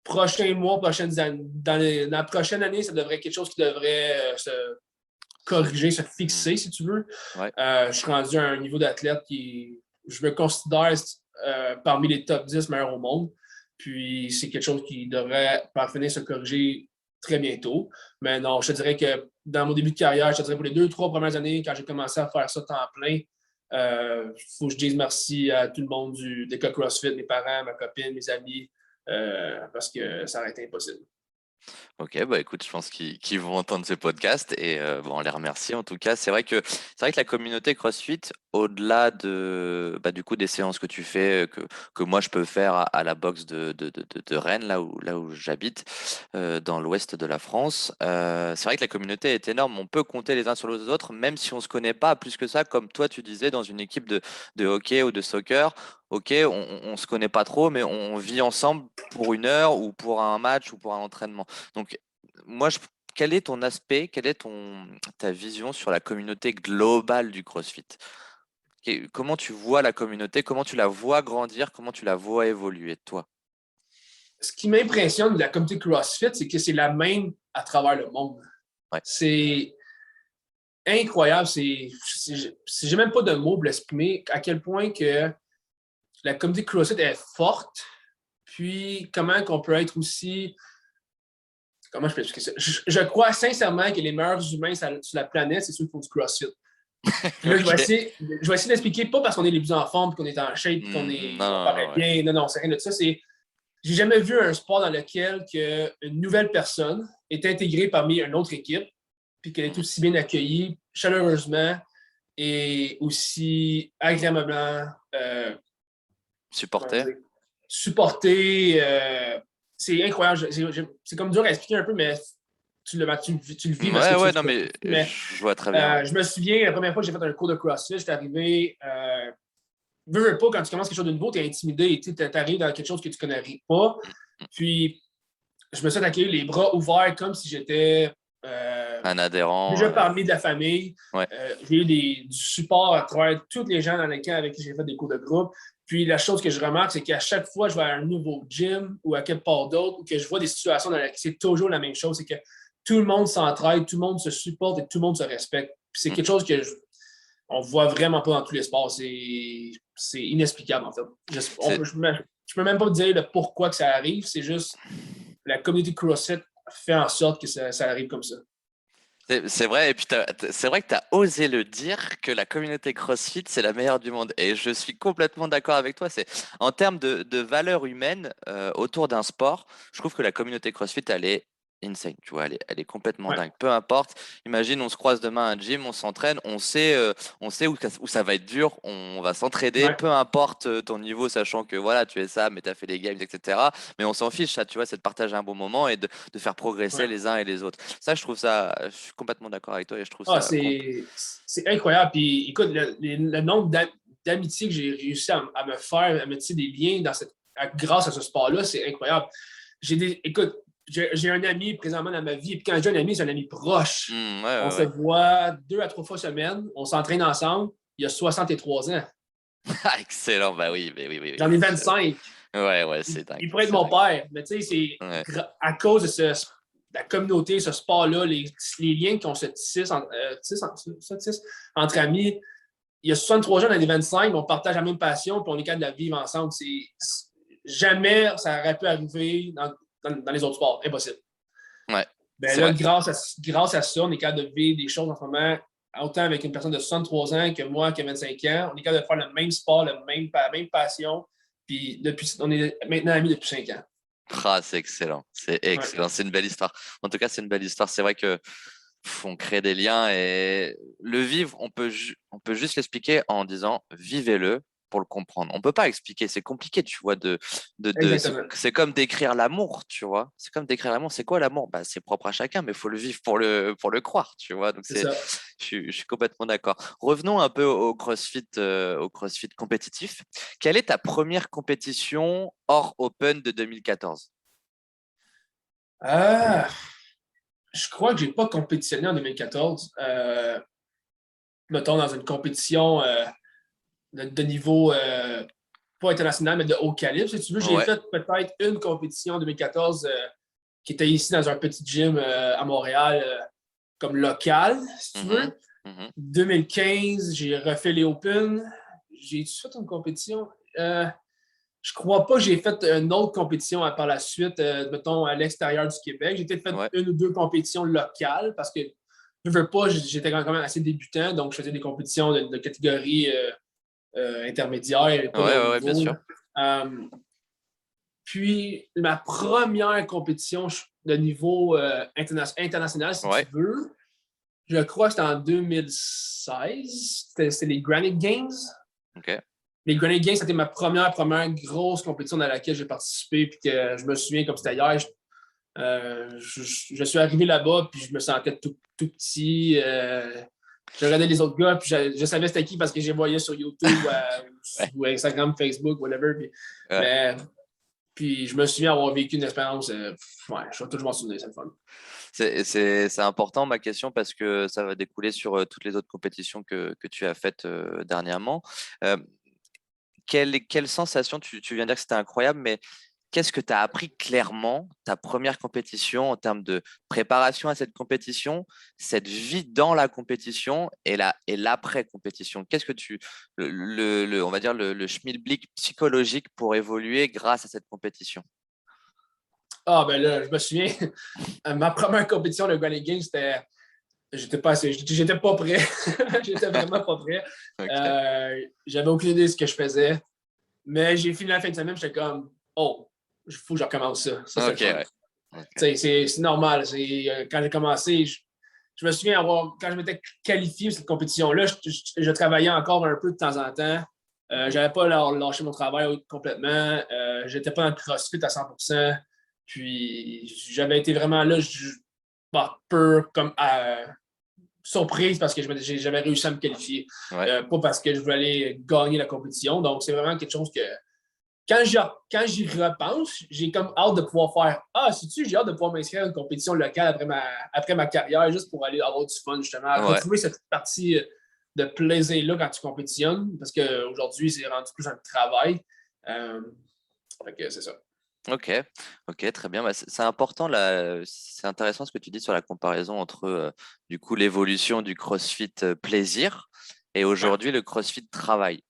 prochains mois, prochaines années, dans la prochaine année, ça devrait être quelque chose qui devrait se corriger, se fixer, si tu veux. Ouais. Je suis rendu à un niveau d'athlète qui, je me considère parmi les top 10 meilleurs au monde. Puis c'est quelque chose qui devrait parvenir se corriger très bientôt. Mais non, je te dirais que dans mon début de carrière, je te dirais pour les 2, 3 premières années, quand j'ai commencé à faire ça temps plein, il faut que je dise merci à tout le monde des cas CrossFit, mes parents, ma copine, mes amis, parce que ça aurait été impossible. Ok, bah écoute, je pense qu'ils vont entendre ce podcast et bon, on les remercie en tout cas. C'est vrai que la communauté CrossFit, au-delà du coup des séances que tu fais, que moi je peux faire à la boxe de Rennes, là où j'habite, dans l'ouest de la France, c'est vrai que la communauté est énorme. On peut compter les uns sur les autres, même si on se connaît pas plus que ça, comme toi tu disais, dans une équipe de hockey ou de soccer. Ok, on se connaît pas trop, mais on vit ensemble pour une heure ou pour un match ou pour un entraînement. Donc, moi, quel est ton aspect, quelle est ta vision sur la communauté globale du CrossFit? Comment tu vois la communauté? Comment tu la vois grandir? Comment tu la vois évoluer, toi? Ce qui m'impressionne de la communauté CrossFit, c'est que c'est la même à travers le monde. Ouais. C'est incroyable. J'ai même pas de mots pour l'exprimer à quel point que la communauté CrossFit est forte. Puis comment qu'on peut être aussi. Comment je peux expliquer ça? Je crois sincèrement que les meilleurs humains sur la planète, c'est ceux qui font du CrossFit. Puis là, Ok. je vais essayer d'expliquer, pas parce qu'on est les plus en forme, qu'on est en shape, Non, on non, paraît non, ouais. bien. Non, non, c'est rien de ça. J'ai jamais vu un sport dans lequel une nouvelle personne est intégrée parmi une autre équipe, puis qu'elle est Mhm. aussi bien accueillie, chaleureusement et aussi agréablement comment Supporter? dire, supportée. C'est incroyable. C'est comme dur à expliquer un peu, mais tu le vis parce que Ouais, tu ouais, fais du non, mais CrossFit. Mais je vois très bien, ouais. je me souviens, la première fois que j'ai fait un cours de CrossFit, j'étais arrivé. Veux pas, quand tu commences quelque chose de nouveau, tu es intimidé. Tu arrives dans quelque chose que tu connais pas. Puis, je me suis accueilli les bras ouverts comme si j'étais Un adhérent, déjà parmi de la famille. ouais. J'ai eu du support à travers tous les gens dans lesquels avec qui j'ai fait des cours de groupe. Puis la chose que je remarque, c'est qu'à chaque fois que je vais à un nouveau gym ou à quelque part d'autre, ou que je vois des situations dans lesquelles c'est toujours la même chose, c'est que tout le monde s'entraide, tout le monde se supporte et tout le monde se respecte. Puis c'est quelque Mhm. chose on ne voit vraiment pas dans tous les sports. C'est inexplicable, en fait. C'est Je peux même pas dire le pourquoi que ça arrive. C'est juste la communauté CrossFit fait en sorte que ça arrive comme ça. c'est vrai, et puis c'est vrai que tu as osé le dire que la communauté CrossFit, c'est la meilleure du monde. Et je suis complètement d'accord avec toi. En termes de valeur humaine autour d'un sport, je trouve que la communauté CrossFit, elle est insane, tu vois, elle est complètement Ouais, dingue. Peu importe, imagine, on se croise demain à un gym, on s'entraîne, on sait où ça va être dur, on va s'entraider, ouais, peu importe ton niveau, sachant que voilà, tu es ça, mais tu as fait les games, etc. Mais on s'en fiche, ça, tu vois, c'est de partager un bon moment et de faire progresser ouais. les uns et les autres. Ça, je suis complètement d'accord avec toi et je trouve Ah, ça c'est incroyable. Puis écoute, le nombre d'amitiés que j'ai réussi à me faire, à me tisser des liens grâce à ce sport-là, c'est incroyable. Écoute, j'ai un ami présentement dans ma vie, et puis quand j'ai un ami, c'est un ami proche. Ouais, On ouais, se ouais. voit 2 à 3 fois semaine, on s'entraîne ensemble. Il a 63 ans. Ah, excellent, bah oui, mais oui, oui, J'en ai 25. oui. Ouais, ouais, Il, c'est dingue, il pourrait être c'est mon dingue. père, mais tu sais, c'est Ouais. à cause de la communauté, ce sport-là, les liens qu'on se tisse entre amis. Il y a 63 jeunes, on a des 25, mais on partage la même passion, puis on est capable de la vivre ensemble. Jamais ça aurait pu arriver dans les autres sports. Impossible. Ouais, Ben c'est là, vrai. grâce à ça, on est capable de vivre des choses en ce moment, autant avec une personne de 63 ans que moi qui a 25 ans. On est capable de faire le même sport, la même passion. Puis on est maintenant amis depuis 5 ans. Ah, c'est excellent, c'est Ouais. excellent, c'est une belle histoire. En tout cas, c'est une belle histoire. C'est vrai que on crée des liens et le vivre, on peut juste l'expliquer en disant vivez-le pour le comprendre. On peut pas expliquer, c'est compliqué, tu vois, c'est Exactement. c'est comme décrire l'amour, tu vois. C'est comme décrire l'amour. C'est quoi l'amour? Bah, c'est propre à chacun, mais il faut le vivre pour le croire, tu vois. Donc C'est ça. je suis complètement d'accord. Revenons un peu au CrossFit compétitif. Quelle est ta première compétition hors Open de 2014? Euh, je crois que j'ai pas compétitionné en 2014. Mettons, dans une compétition de niveau pas international, mais de haut calibre. Si tu veux, j'ai Ouais. fait peut-être une compétition en 2014 qui était ici dans un petit gym à Montréal, comme local, si tu Mhm. veux. Mhm. 2015, j'ai refait les Open. J'ai fait une compétition. Je crois pas que j'ai fait une autre compétition par la suite, mettons, à l'extérieur du Québec. J'ai peut-être fait Ouais. une ou deux compétitions locales parce que je veux pas, j'étais quand même assez débutant, donc je faisais des compétitions de catégorie intermédiaire et Ouais, pas de haut ouais, ouais, bien niveau. sûr. Euh, Puis ma première compétition de niveau international, si tu Ouais. veux, je crois que c'était en 2016. C'était les Granite Games. OK. Les Granite Games, c'était ma première grosse compétition dans laquelle j'ai participé. Puis que je me souviens comme c'était hier. Je suis arrivé là-bas, puis je me sentais tout petit. Je regardais les autres gars, puis je savais c'était qui parce que je les voyais sur YouTube Ouais. ou Instagram, Facebook, whatever. Ouais. Mais puis je me souviens avoir vécu une expérience. Ouais, je vais toujours m'en souvenir, c'est le fun. C'est important ma question parce que ça va découler sur toutes les autres compétitions que tu as faites dernièrement. Euh, quelle sensation, tu viens de dire que c'était incroyable, mais qu'est-ce que tu as appris clairement, ta première compétition en termes de préparation à cette compétition, cette vie dans la compétition et l'après-compétition? Qu'est-ce que on va dire le schmilblick psychologique pour évoluer grâce à cette compétition? Ah, ben là, je me souviens, ma première compétition de Granite Games, j'étais pas prêt. J'étais vraiment pas prêt. Ok, J'avais aucune idée de ce que je faisais. Mais j'ai fini la fin de semaine, j'étais comme, oh, il faut que je recommence ça. Ça, c'est le ok, fun. ouais. Ok. C'est normal. Quand j'ai commencé, je me souviens quand je m'étais qualifié pour cette compétition-là, je travaillais encore un peu de temps en temps. Mhm. J'avais pas lâché mon travail complètement. J'étais pas dans le CrossFit à 100%. Puis j'avais été vraiment là, un peu comme surprise parce que j'avais réussi à me qualifier. Ouais. Pas parce que je voulais aller gagner la compétition. Donc, c'est vraiment quelque chose que quand j'y repense, j'ai comme hâte de pouvoir faire Ah, sais-tu, j'ai hâte de pouvoir m'inscrire à une compétition locale après ma carrière, juste pour aller avoir du fun, justement. Ouais. Retrouver cette partie de plaisir-là quand tu compétitionnes, parce qu'aujourd'hui, c'est rendu plus un travail. Euh, Fait que c'est ça. Ok, ok, très bien. Bah, c'est important là. C'est intéressant ce que tu dis sur la comparaison entre du coup l'évolution du CrossFit plaisir et Ouais. aujourd'hui le CrossFit travail.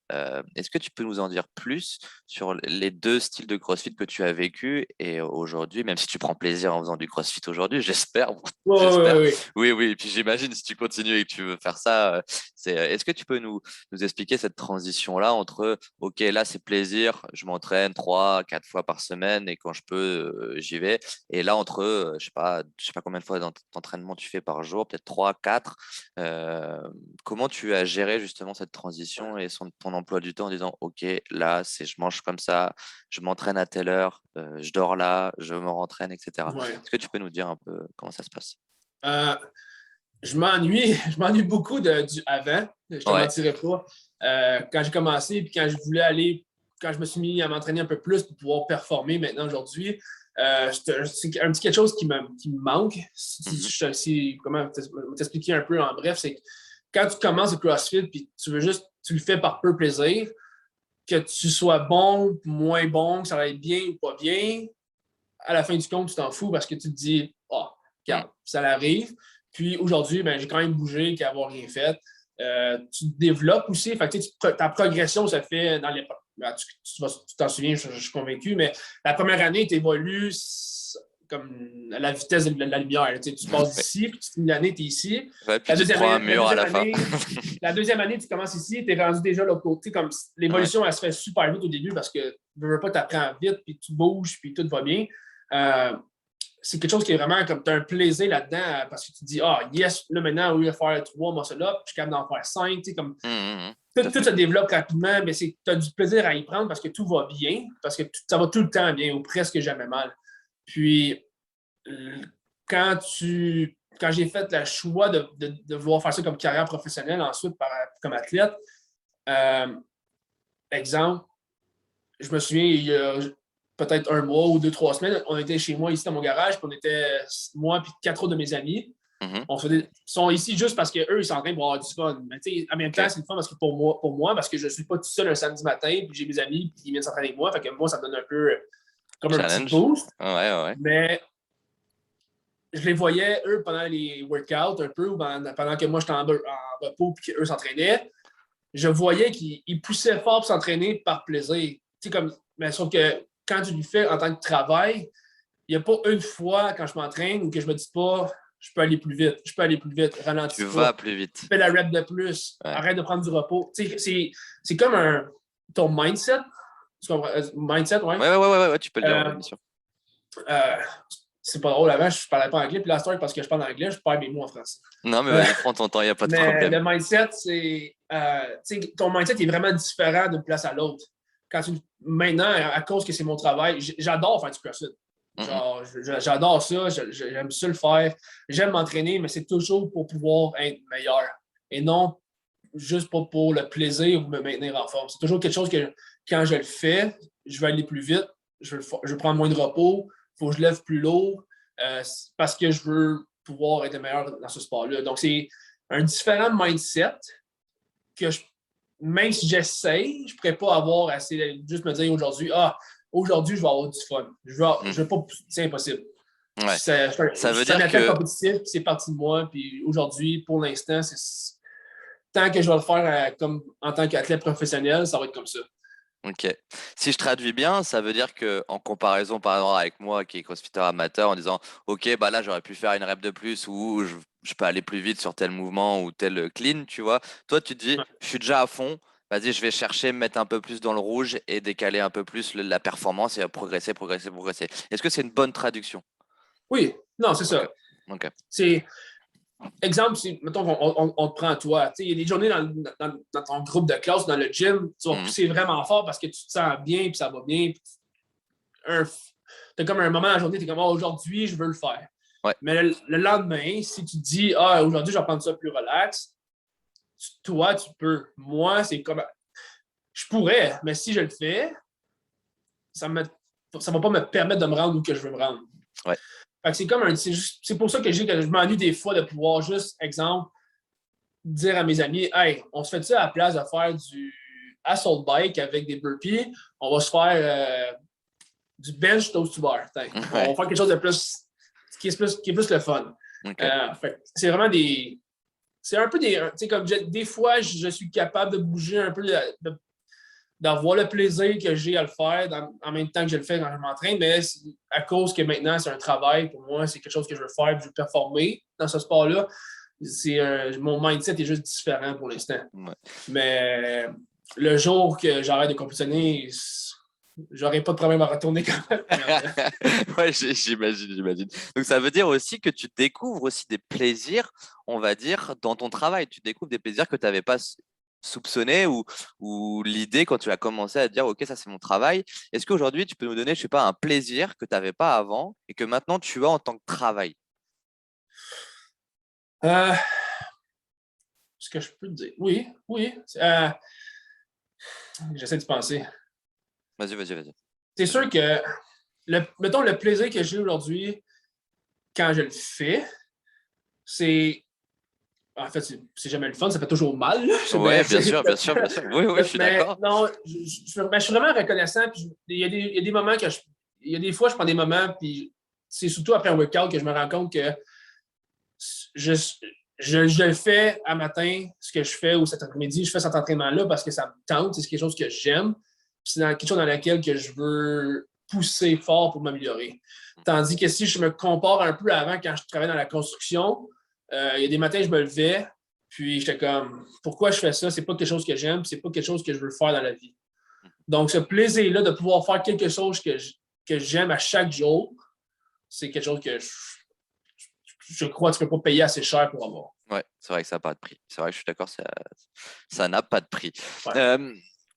Est-ce que tu peux nous en dire plus sur les deux styles de CrossFit que tu as vécu et aujourd'hui, même si tu prends plaisir en faisant du CrossFit aujourd'hui, j'espère, Ouais, ouais, j'espère. ouais, ouais. Oui, oui. Et puis j'imagine si tu continues et que tu veux faire ça, est-ce que tu peux nous expliquer cette transition-là entre, OK, là, c'est plaisir, je m'entraîne 3, 4 fois par semaine et quand je peux, j'y vais. Et là, entre, je sais pas combien de fois d'entraînement tu fais par jour, peut-être 3, 4. Comment tu as géré justement cette transition et ton emploi du temps en disant, OK, là, je mange comme ça, je m'entraîne à telle heure, je dors là, je me rentraîne, etc. Ouais. Est-ce que tu peux nous dire un peu comment ça se passe? Euh, je m'ennuie beaucoup du avant, je te Ouais. mentirais pas. Quand j'ai commencé, puis quand je me suis mis à m'entraîner un peu plus pour pouvoir performer maintenant aujourd'hui, c'est un petit quelque chose qui me manque. Mhm. Comment t'expliquer un peu en bref, c'est que quand tu commences le CrossFit, puis tu le fais par peu plaisir, que tu sois bon, moins bon, que ça va être bien ou pas bien, à la fin du compte, tu t'en fous parce que tu te dis, oh, Mm. regarde, ça l'arrive. Puis aujourd'hui, ben, j'ai quand même bougé qu'à avoir rien fait. Tu te développes aussi. Fait que, ta progression se fait dans les. Ben, tu t'en souviens, je suis convaincu, mais la première année, tu évolues comme à la vitesse de la lumière. Tu passes Ouais. d'ici, puis tu finis l'année, tu es ici. Ouais, puis La tu te deuxième, prends un la mur à deuxième la fin. année, la deuxième année, tu commences ici, tu es rendu déjà de l'autre côté. Comme Ouais. l'évolution, elle se fait super vite au début parce que tu ne veux pas, t'apprends vite, puis tu bouges, puis tout va bien. Euh, c'est quelque chose qui est vraiment comme tu as un plaisir là-dedans parce que tu te dis, ah, yes, là maintenant, au lieu de faire 3 muscle-up, je suis capable d'en faire 5. Comme, Tout à tout fait. se développe rapidement, mais tu as du plaisir à y prendre parce que tout va bien, parce que ça va tout le temps bien ou presque jamais mal. Puis, quand j'ai fait le choix de vouloir faire ça comme carrière professionnelle ensuite comme athlète, euh, exemple, je me souviens, peut-être un mois ou 2, 3 semaines, on était chez moi ici dans mon garage, puis on était moi puis 4 autres de mes amis. Mhm. Ils sont ici juste parce qu'eux, ils sont en train pour avoir du fun. Mais en même temps, Ok. c'est le fun parce que pour moi, parce que je ne suis pas tout seul un samedi matin, puis j'ai mes amis qui viennent s'entraîner avec moi. Fait que moi, ça me donne un peu comme un petit Challenge. boost. Ouais, ouais. Mais je les voyais, eux, pendant les workouts un peu, ou pendant que moi, j'étais en repos et qu'eux s'entraînaient. Je voyais qu'ils poussaient fort pour s'entraîner par plaisir. Mais sauf que quand tu le fais en tant que travail, il n'y a pas une fois quand je m'entraîne où que je me dis pas je peux aller plus vite, Tu ralentis vas pas, plus vite. fais la rep de plus, Ouais. arrête de prendre du repos. C'est comme ton mindset. Tu comprends? Mindset, ouais. Ouais, tu peux le dire, ouais, Euh, bien sûr. euh, c'est pas drôle. Avant, je ne parlais pas anglais. Puis là, parce que je parle anglais, je perds mes mots en français. Non, mais Euh, vas-y, prends ton temps, il n'y a pas de mais problème. le mindset, c'est. Ton mindset est vraiment différent d'une place à l'autre. Maintenant, à cause que c'est mon travail, j'adore faire du CrossFit. Mhm. Genre, j'adore ça, j'aime ça le faire. J'aime m'entraîner, mais c'est toujours pour pouvoir être meilleur. Et non juste pas pour le plaisir ou me maintenir en forme. C'est toujours quelque chose que, quand je le fais, je vais aller plus vite, je prends moins de repos, il faut que je lève plus lourd parce que je veux pouvoir être meilleur dans ce sport-là. Donc, c'est un différent mindset que même si j'essaye, je ne pourrais pas avoir assez de juste me dire aujourd'hui, je vais avoir du fun. Je Mhm. vais pas, c'est impossible. Ouais. Je Ça veut suis un dire athlète que compétitif, c'est parti de moi. Puis aujourd'hui, pour l'instant, tant que je vais le faire comme en tant qu'athlète professionnel, ça va être comme ça. Ok. Si je traduis bien, ça veut dire que en comparaison par exemple avec moi qui est crossfitter amateur en disant ok bah là j'aurais pu faire une rep de plus ou je peux aller plus vite sur tel mouvement ou tel clean, tu vois. Toi tu te dis Ouais. je suis déjà à fond, vas-y je vais chercher me mettre un peu plus dans le rouge et décaler un peu plus la performance et progresser. Est-ce que c'est une bonne traduction? Oui, non, c'est Ok. ça. Ok. C'est exemple, mettons qu'on te prend toi. Il y a des journées dans ton groupe de classe, dans le gym, tu vas Mhm. pousser vraiment fort parce que tu te sens bien, puis ça va bien. Tu as comme un moment dans la journée, tu es comme aujourd'hui, je veux le faire. Ouais. Mais le lendemain, si tu te dis aujourd'hui, je vais prendre ça plus relax, toi, tu peux. Moi, c'est comme je pourrais, mais si je le fais, ça ne va pas me permettre de me rendre où que je veux me rendre. Ouais. Fait que c'est pour ça que je m'ennuie des fois de pouvoir juste, exemple, dire à mes amis, hey, on se fait ça à la place de faire du assault bike avec des burpees, on va se faire du bench toast to bar. On va Ouais. faire quelque chose de plus qui est plus le fun. Ok. C'est vraiment des. C'est un peu des. Tu sais, comme des fois, je suis capable de bouger un peu, d'avoir le plaisir que j'ai à le faire en même temps que je le fais quand je m'entraîne, mais à cause que maintenant, c'est un travail pour moi, c'est quelque chose que je veux faire, je veux performer dans ce sport-là. Mon mindset est juste différent pour l'instant. Ouais. Mais le jour que j'arrête de compétitionner, j'aurai pas de problème à retourner quand même. Ouais, j'imagine. Donc ça veut dire aussi que tu découvres aussi des plaisirs, on va dire, dans ton travail. Tu découvres des plaisirs que tu n'avais pas soupçonnés ou l'idée quand tu as commencé à dire, OK, ça c'est mon travail. Est-ce qu'aujourd'hui, tu peux nous donner, je sais pas, un plaisir que tu n'avais pas avant et que maintenant tu as en tant que travail? Euh, ce que je peux te dire. Oui, oui. J'essaie de penser. Vas-y. C'est sûr que, mettons, le plaisir que j'ai aujourd'hui quand je le fais, c'est. En fait, c'est jamais le fun, ça fait toujours mal. Ouais, bien sûr. Oui, je suis mais d'accord. non, je suis vraiment reconnaissant. Il y a des moments il y a des fois, je prends des moments, puis c'est surtout après un workout que je me rends compte que je, je le fais à matin, ce que je fais, ou cet après-midi, je fais cet entraînement-là parce que ça me tente, c'est quelque chose que j'aime. C'est quelque chose dans lequel que je veux pousser fort pour m'améliorer. Tandis que si je me compare un peu avant, quand je travaillais dans la construction, il y a des matins, je me levais, puis j'étais comme, pourquoi je fais ça? C'est pas quelque chose que j'aime, c'est pas quelque chose que je veux faire dans la vie. Donc, ce plaisir-là de pouvoir faire quelque chose que j'aime à chaque jour, c'est quelque chose que je crois que tu ne peux pas payer assez cher pour avoir. Ouais, c'est vrai que ça n'a pas de prix. C'est vrai que je suis d'accord, ça n'a pas de prix. Ouais.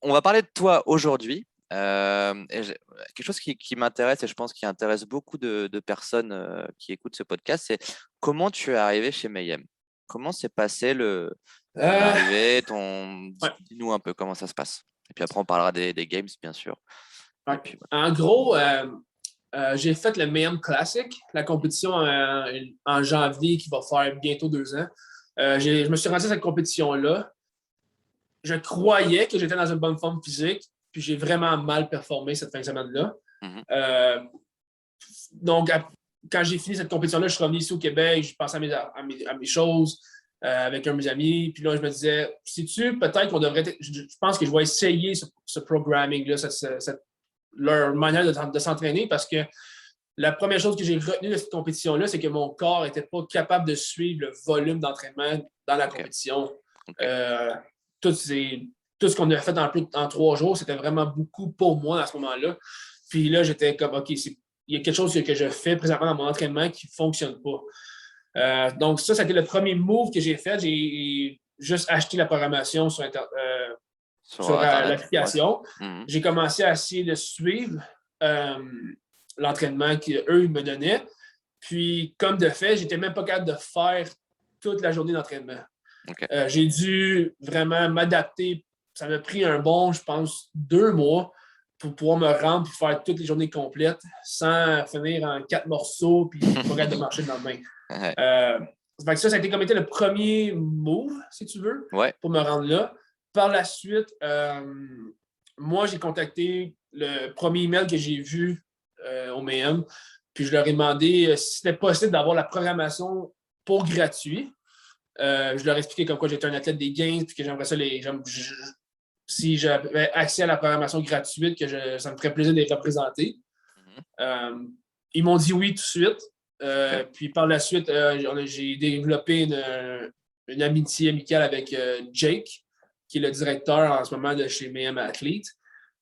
On va parler de toi aujourd'hui. Quelque chose qui m'intéresse et je pense qui intéresse beaucoup de personnes qui écoutent ce podcast, c'est comment tu es arrivé chez Mayhem. Comment s'est passé Euh, l'arrivée, ouais. dis-nous un peu comment ça se passe. Et puis après, on parlera des games, bien sûr. Ouais. En gros, j'ai fait le Mayhem Classic, la compétition en janvier qui va faire bientôt 2 ans. Je me suis rendu à cette compétition-là. Je croyais que j'étais dans une bonne forme physique, puis j'ai vraiment mal performé cette fin de semaine-là. Mhm. Donc, quand j'ai fini cette compétition-là, je suis revenu ici au Québec, je pensais à mes choses avec un de mes amis. Puis là, je me disais, sais-tu, peut-être qu'on devrait. Je pense que je vais essayer ce programming-là, leur manière de s'entraîner, parce que la première chose que j'ai retenue de cette compétition-là, c'est que mon corps n'était pas capable de suivre le volume d'entraînement dans la compétition. Okay. Tout ce qu'on a fait en 3 jours, c'était vraiment beaucoup pour moi à ce moment-là. Puis là, j'étais comme, OK, il y a quelque chose que je fais présentement dans mon entraînement qui ne fonctionne pas. Donc, ça a été le premier move que j'ai fait. J'ai juste acheté la programmation sur Internet. l'application. Ouais. Mm-hmm. J'ai commencé à essayer de suivre l'entraînement qu'eux me donnaient. Puis, comme de fait, j'étais même pas capable de faire toute la journée d'entraînement. Okay. J'ai dû vraiment m'adapter. Ça m'a pris un bon, je pense, 2 mois pour pouvoir me rendre et faire toutes les journées complètes sans finir en 4 morceaux puis pas capable de marcher dans le lendemain. Ouais. Ça a été comme été le premier move, si tu veux, pour me rendre là. Par la suite, moi, j'ai contacté le premier email que j'ai vu au Mayhem, puis je leur ai demandé si c'était possible d'avoir la programmation pour gratuit. Je leur ai expliqué comme quoi j'étais un athlète des Games, puis que j'aimerais ça si j'avais accès à la programmation gratuite, ça me ferait plaisir de les représenter. Ils m'ont dit oui tout de suite. Puis par la suite, j'ai développé une amitié amicale avec Jake, qui est le directeur en ce moment de chez Mayhem Athlete.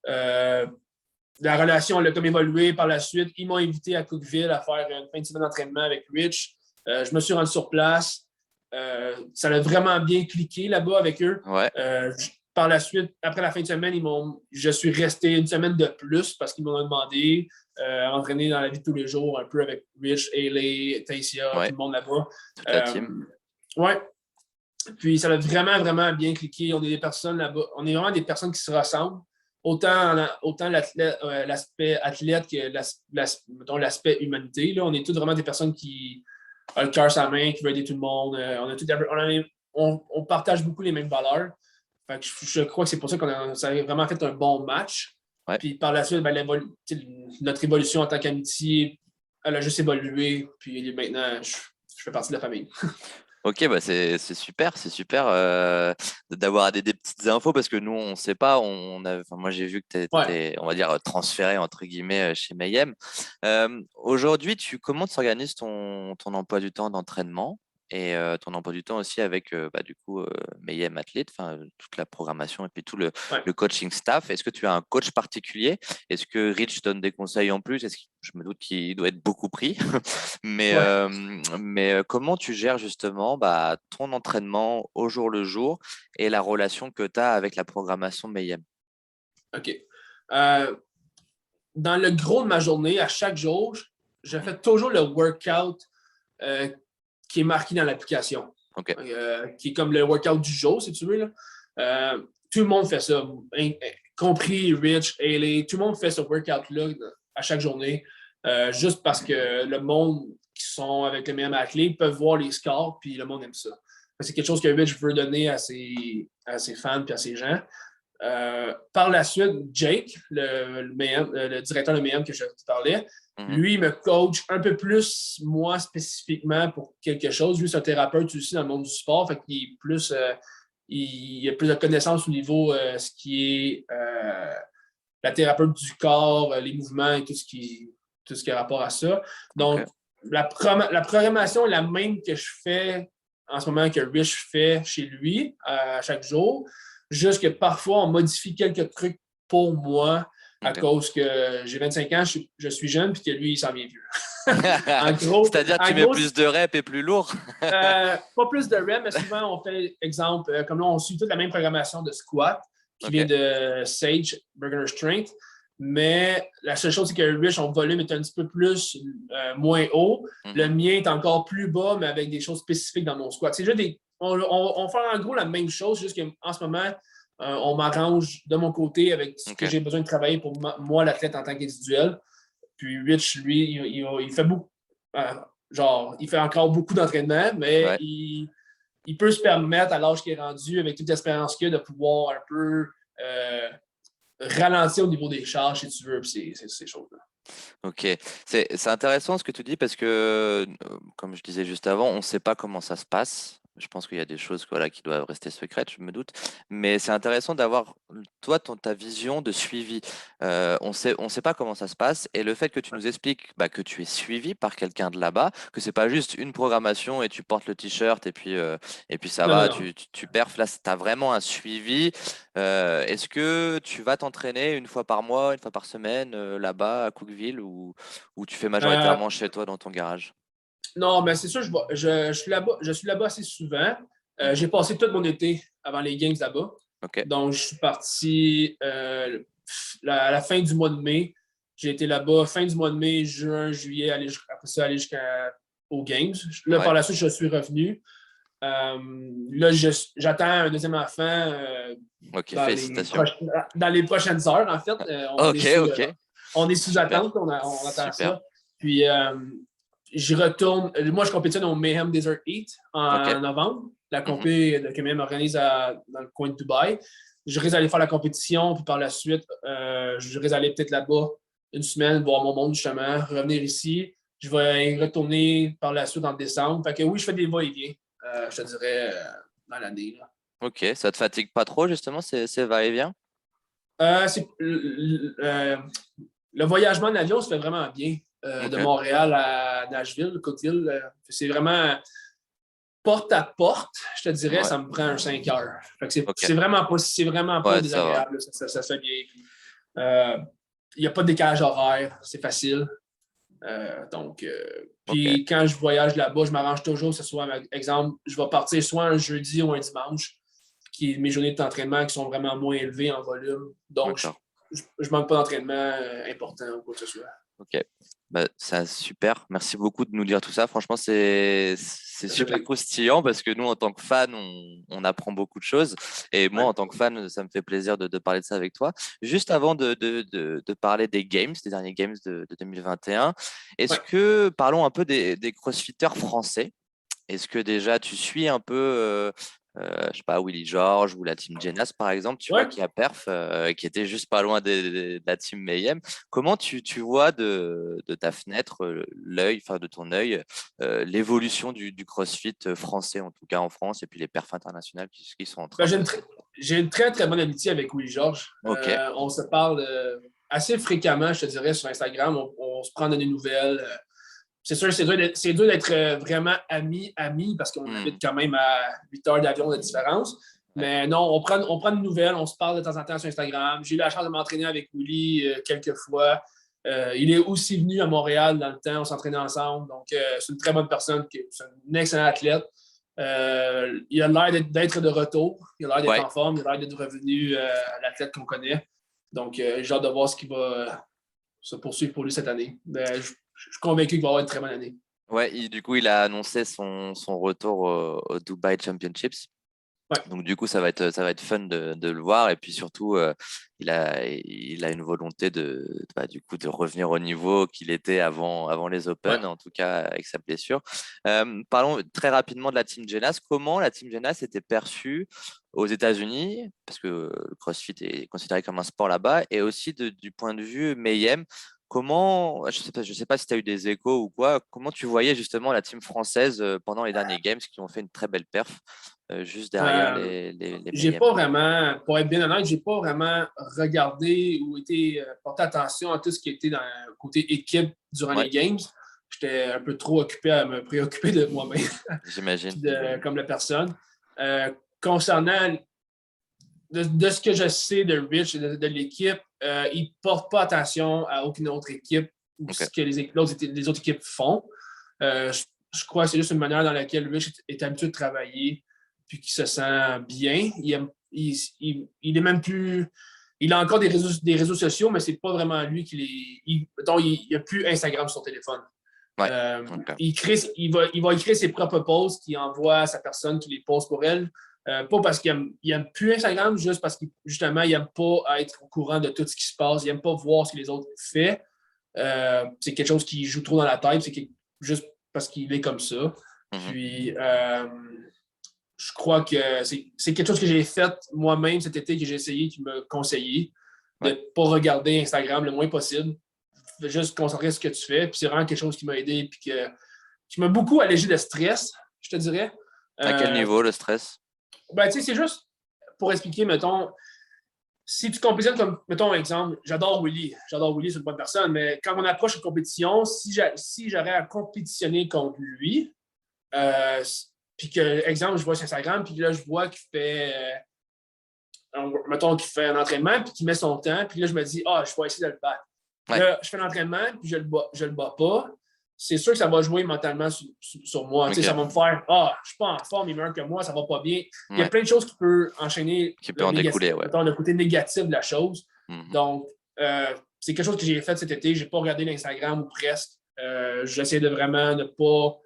La relation a comme évolué par la suite. Ils m'ont invité à Cookeville à faire une fin de semaine d'entraînement avec Rich. Je me suis rendu sur place. Ça a vraiment bien cliqué là-bas avec eux. Ouais. Par la suite, après la fin de semaine, je suis resté une semaine de plus parce qu'ils m'ont demandé entraîner dans la vie de tous les jours un peu avec Rich, Ailey, Tasia, tout le monde là-bas. Toute la team. Ouais. Puis ça a vraiment, vraiment bien cliqué. On est des personnes là-bas. On est vraiment des personnes qui se ressemblent. Autant l'aspect athlète que l'aspect humanité. Là. On est tous vraiment des personnes qui ont le cœur sur la main, qui veulent aider tout le monde. On partage beaucoup les mêmes valeurs. Fait que je crois que c'est pour ça ça a vraiment fait un bon match. Ouais. Puis par la suite, notre évolution en tant qu'amitié, elle a juste évolué. Puis maintenant, je fais partie de la famille. Ok, bah c'est super d'avoir des petites infos parce que nous on ne sait pas. Moi j'ai vu que tu étais, on va dire, transféré entre guillemets chez Mayhem. Aujourd'hui, comment s'organise ton emploi du temps d'entraînement et ton emploi du temps aussi avec du coup Mayhem Athlete, toute la programmation et puis tout le coaching staff. Est-ce que tu as un coach particulier? Est-ce que Rich donne des conseils en plus? Je me doute qu'il doit être beaucoup pris. mais comment tu gères justement ton entraînement au jour le jour et la relation que tu as avec la programmation Mayhem? OK. Dans le gros de ma journée, à chaque jour, je fais toujours le workout qui est marqué dans l'application. Okay. Qui est comme le workout du jour, si tu veux. Là. Tout le monde fait ça, compris Rich, Ailey, tout le monde fait ce workout-là à chaque journée, juste parce que le monde qui sont avec les meilleurs athlètes peuvent voir les scores, puis le monde aime ça. C'est quelque chose que Rich veut donner à ses fans et à ses gens. Par la suite, Jake, le directeur de Mayhem que je te parlais, lui me coach un peu plus, moi, spécifiquement pour quelque chose. Lui, c'est un thérapeute aussi dans le monde du sport, fait qu'il est plus, il a plus de connaissances au niveau ce qui est la thérapeute du corps, les mouvements et tout ce qui a rapport à ça. Donc, la programmation est la même que je fais en ce moment, que Rich fait chez lui à chaque jour. Juste que parfois, on modifie quelques trucs pour moi à cause que j'ai 25 ans, je suis jeune, puis que lui, il s'en vient vieux. C'est-à-dire que tu mets plus de reps et plus lourd? Pas plus de reps, mais souvent, on fait, exemple, comme là, on suit toute la même programmation de squat qui vient de Sage, Beginner Strength. Mais la seule chose, c'est que Rich, son volume est un petit peu plus moins haut. Le mien est encore plus bas, mais avec des choses spécifiques dans mon squat. C'est juste on fait en gros la même chose, juste qu'en ce moment, On m'arrange de mon côté avec ce que j'ai besoin de travailler pour moi, l'athlète en tant qu'individuel. Puis Rich, lui, il fait beaucoup. Il fait encore beaucoup d'entraînement, mais il peut se permettre, à l'âge qu'il est rendu, avec toute l'expérience qu'il a, de pouvoir un peu ralentir au niveau des charges, si tu veux, puis ces choses-là. Ok, c'est intéressant ce que tu dis parce que, comme je disais juste avant, on ne sait pas comment ça se passe. Je pense qu'il y a des choses voilà, qui doivent rester secrètes, je me doute. Mais c'est intéressant d'avoir, toi, ta vision de suivi. On sait pas comment ça se passe. Et le fait que tu nous expliques que tu es suivi par quelqu'un de là-bas, que c'est pas juste une programmation et tu portes le t-shirt et puis ça Non, va, non, non. tu perfs. Là, tu as vraiment un suivi. Est-ce que tu vas t'entraîner une fois par mois, une fois par semaine là-bas à Cookeville ou tu fais Euh, majoritairement chez toi dans ton garage? non, mais c'est sûr, je suis là-bas assez souvent. Mhm. J'ai passé tout mon été avant les Games là-bas. Ok, Donc, je suis parti à la fin du mois de mai. J'ai été là-bas fin du mois de mai, juin, juillet, après ça, aller jusqu'aux Games. Là, par ouais, la suite, je suis revenu. Là, j'attends un deuxième enfant ok, dans félicitations. dans les prochaines heures, en fait. Ok, ok, On est sous super, attente, on attend super. ça. Puis, j'y retourne. Moi, je compétitionne au Mayhem Desert Heat Ok, en novembre. La mhm. compé que Mayhem organise dans le coin de Dubaï. Je risque d'aller faire la compétition, puis par la suite, je risque d'aller peut-être là-bas une semaine, voir mon monde, justement, revenir ici. Je vais y retourner par la suite en décembre. Fait que oui, je fais des va-et-vient, je te dirais, dans l'année, là. Ok, ça te fatigue pas trop justement, c'est va-et-vient? Euh, c'est- le, euh, le voyagement en avion se fait vraiment bien. De Ok, Montréal à Nashville, Cookeville, c'est vraiment porte à porte, je te dirais, ouais, ça me prend un 5 heures. Fait que ok, c'est vraiment pas ouais, ça va. désagréable. Ça se fait bien. Il n'y a pas de décalage horaire, c'est facile. Ok, Puis quand je voyage là-bas, je m'arrange toujours, que ce soit, exemple, je vais partir soit un jeudi ou un dimanche, qui est mes journées d'entraînement qui sont vraiment moins élevées en volume. Donc, d'accord. je manque pas d'entraînement important ou quoi que ce soit. Ok, c'est super. Merci beaucoup de nous dire tout ça. Franchement, c'est Ça fait super plaisir. croustillant parce que nous, en tant que fans, on apprend beaucoup de choses. Et moi, Ouais. en tant que fan, ça me fait plaisir de parler de ça avec toi. Juste avant de parler des Games, des derniers Games de 2021, est-ce Ouais. que parlons un peu des crossfitters français? Est-ce que déjà tu suis un peu, je sais pas, Willy George ou la team Genas par exemple, tu vois, Ouais. qui a perf, qui était juste pas loin de la team Mayhem. Comment tu vois de ta fenêtre, l'œil, enfin de ton œil, l'évolution du CrossFit français, en tout cas en France, et puis les perfs internationales qui sont en Ben, train de. j'ai une très, très bonne amitié avec Willy Georges. Ok, On se parle assez fréquemment, je te dirais, sur Instagram. On se prend des nouvelles. C'est sûr, c'est dur d'être vraiment amis, parce qu'on habite hmm, quand même à 8 heures d'avion de différence. ouais, Mais non, on prend des nouvelles, on se parle de temps en temps sur Instagram. J'ai eu la chance de m'entraîner avec Willy quelques fois. Il est aussi venu à Montréal dans le temps, on s'entraînait ensemble. Donc, c'est une très bonne personne, c'est un excellent athlète. Il a l'air d'être de retour, il a l'air d'être ouais, en forme, il a l'air d'être revenu à l'athlète qu'on connaît. Donc, j'ai hâte de voir ce qui va se poursuivre pour lui cette année. Je suis convaincu qu'il va avoir une très bonne année. ouais. Du coup, il a annoncé son retour au Dubai Championships. Ouais. Donc du coup, ça va être fun de le voir. Et puis surtout, il a une volonté du coup, de revenir au niveau qu'il était avant les Ouais. Open, en tout cas avec sa blessure. Parlons très rapidement de la Team Genas. Comment la Team Genas était perçue aux États-Unis, parce que le CrossFit est considéré comme un sport là-bas, et aussi du point de vue Mayhem. Comment, je sais pas si tu as eu des échos ou quoi, comment tu voyais justement la team française pendant les derniers Games qui ont fait une très belle perf juste derrière Euh, les j'ai Mayhem. pas vraiment, pour être bien honnête, j'ai pas vraiment regardé ou été porté attention à tout ce qui était dans le côté équipe durant Ouais, les games. J'étais un peu trop occupé à me préoccuper de moi-même j'imagine. puis comme la personne. Concernant de ce que je sais de Rich et de l'équipe, il ne porte pas attention à aucune autre équipe ou Ok, ce que les autres équipes font. Je crois que c'est juste une manière dans laquelle Rich est habitué de travailler puis qu'il se sent bien. Il est même plus. Il a encore des réseaux sociaux, mais c'est pas vraiment lui qui les. Mettons, il n'a plus Instagram sur son téléphone. ouais, ok, Il va écrire ses propres posts qu'il envoie à sa personne qui les pose pour elle. Pas parce qu'il aime plus Instagram, juste parce qu'il justement, il n'aime pas être au courant de tout ce qui se passe. Il n'aime pas voir ce que les autres font. C'est quelque chose qui joue trop dans la tête. Juste parce qu'il est comme ça. Puis, je crois que c'est quelque chose que j'ai fait moi-même cet été, que j'ai essayé, qui m'a conseillé de ne pas regarder Instagram le moins possible. Juste te concentrer sur ce que tu fais. Puis c'est vraiment quelque chose qui m'a aidé puis qui m'a beaucoup allégé de stress, je te dirais. À quel niveau, le stress? Ben, tu sais, c'est juste pour expliquer, mettons, si tu compétitionnes comme, mettons, un exemple, j'adore Willy. J'adore Willy, c'est une bonne personne, mais quand on approche une compétition, si j'aurais à compétitionner contre lui, puis que, exemple, je vois sur Instagram, puis là, je vois qu'il fait, mettons, qu'il fait un entraînement, puis qu'il met son temps, puis là, je me dis, je vais essayer de le battre. Là, je fais l'entraînement, puis je le bats pas. C'est sûr que ça va jouer mentalement sur moi. Okay. Ça va me faire je suis pas en forme, il est meilleur que moi, ça va pas bien. Il y a plein de choses qui peuvent enchaîner le côté négatif de la chose. Donc, c'est quelque chose que j'ai fait cet été. Je n'ai pas regardé l'Instagram ou presque. J'essaie de vraiment ne pas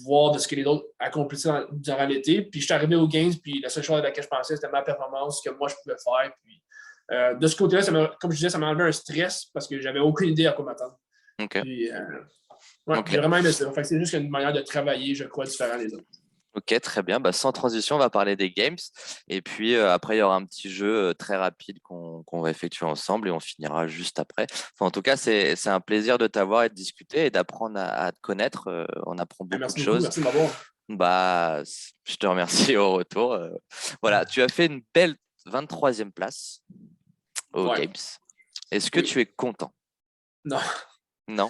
voir de ce que les autres accomplissaient durant l'été. Puis je suis arrivé aux Games, puis la seule chose à laquelle je pensais, c'était ma performance, ce que moi je pouvais faire. Puis, de ce côté-là, comme je disais, ça m'a enlevé un stress parce que j'avais aucune idée à quoi m'attendre. Okay. Puis, j'ai vraiment aimé ça. Fait que c'est juste une manière de travailler, je crois, différent des autres. Ok, très bien. Sans transition, on va parler des games. Et puis après, il y aura un petit jeu très rapide qu'on va effectuer ensemble et on finira juste après. En tout cas, c'est un plaisir de t'avoir et de discuter et d'apprendre à te connaître. On apprend beaucoup de choses. Merci de m'avoir. Je te remercie au retour. Voilà, tu as fait une belle 23e place aux games. Est-ce que tu es content? Non. Non?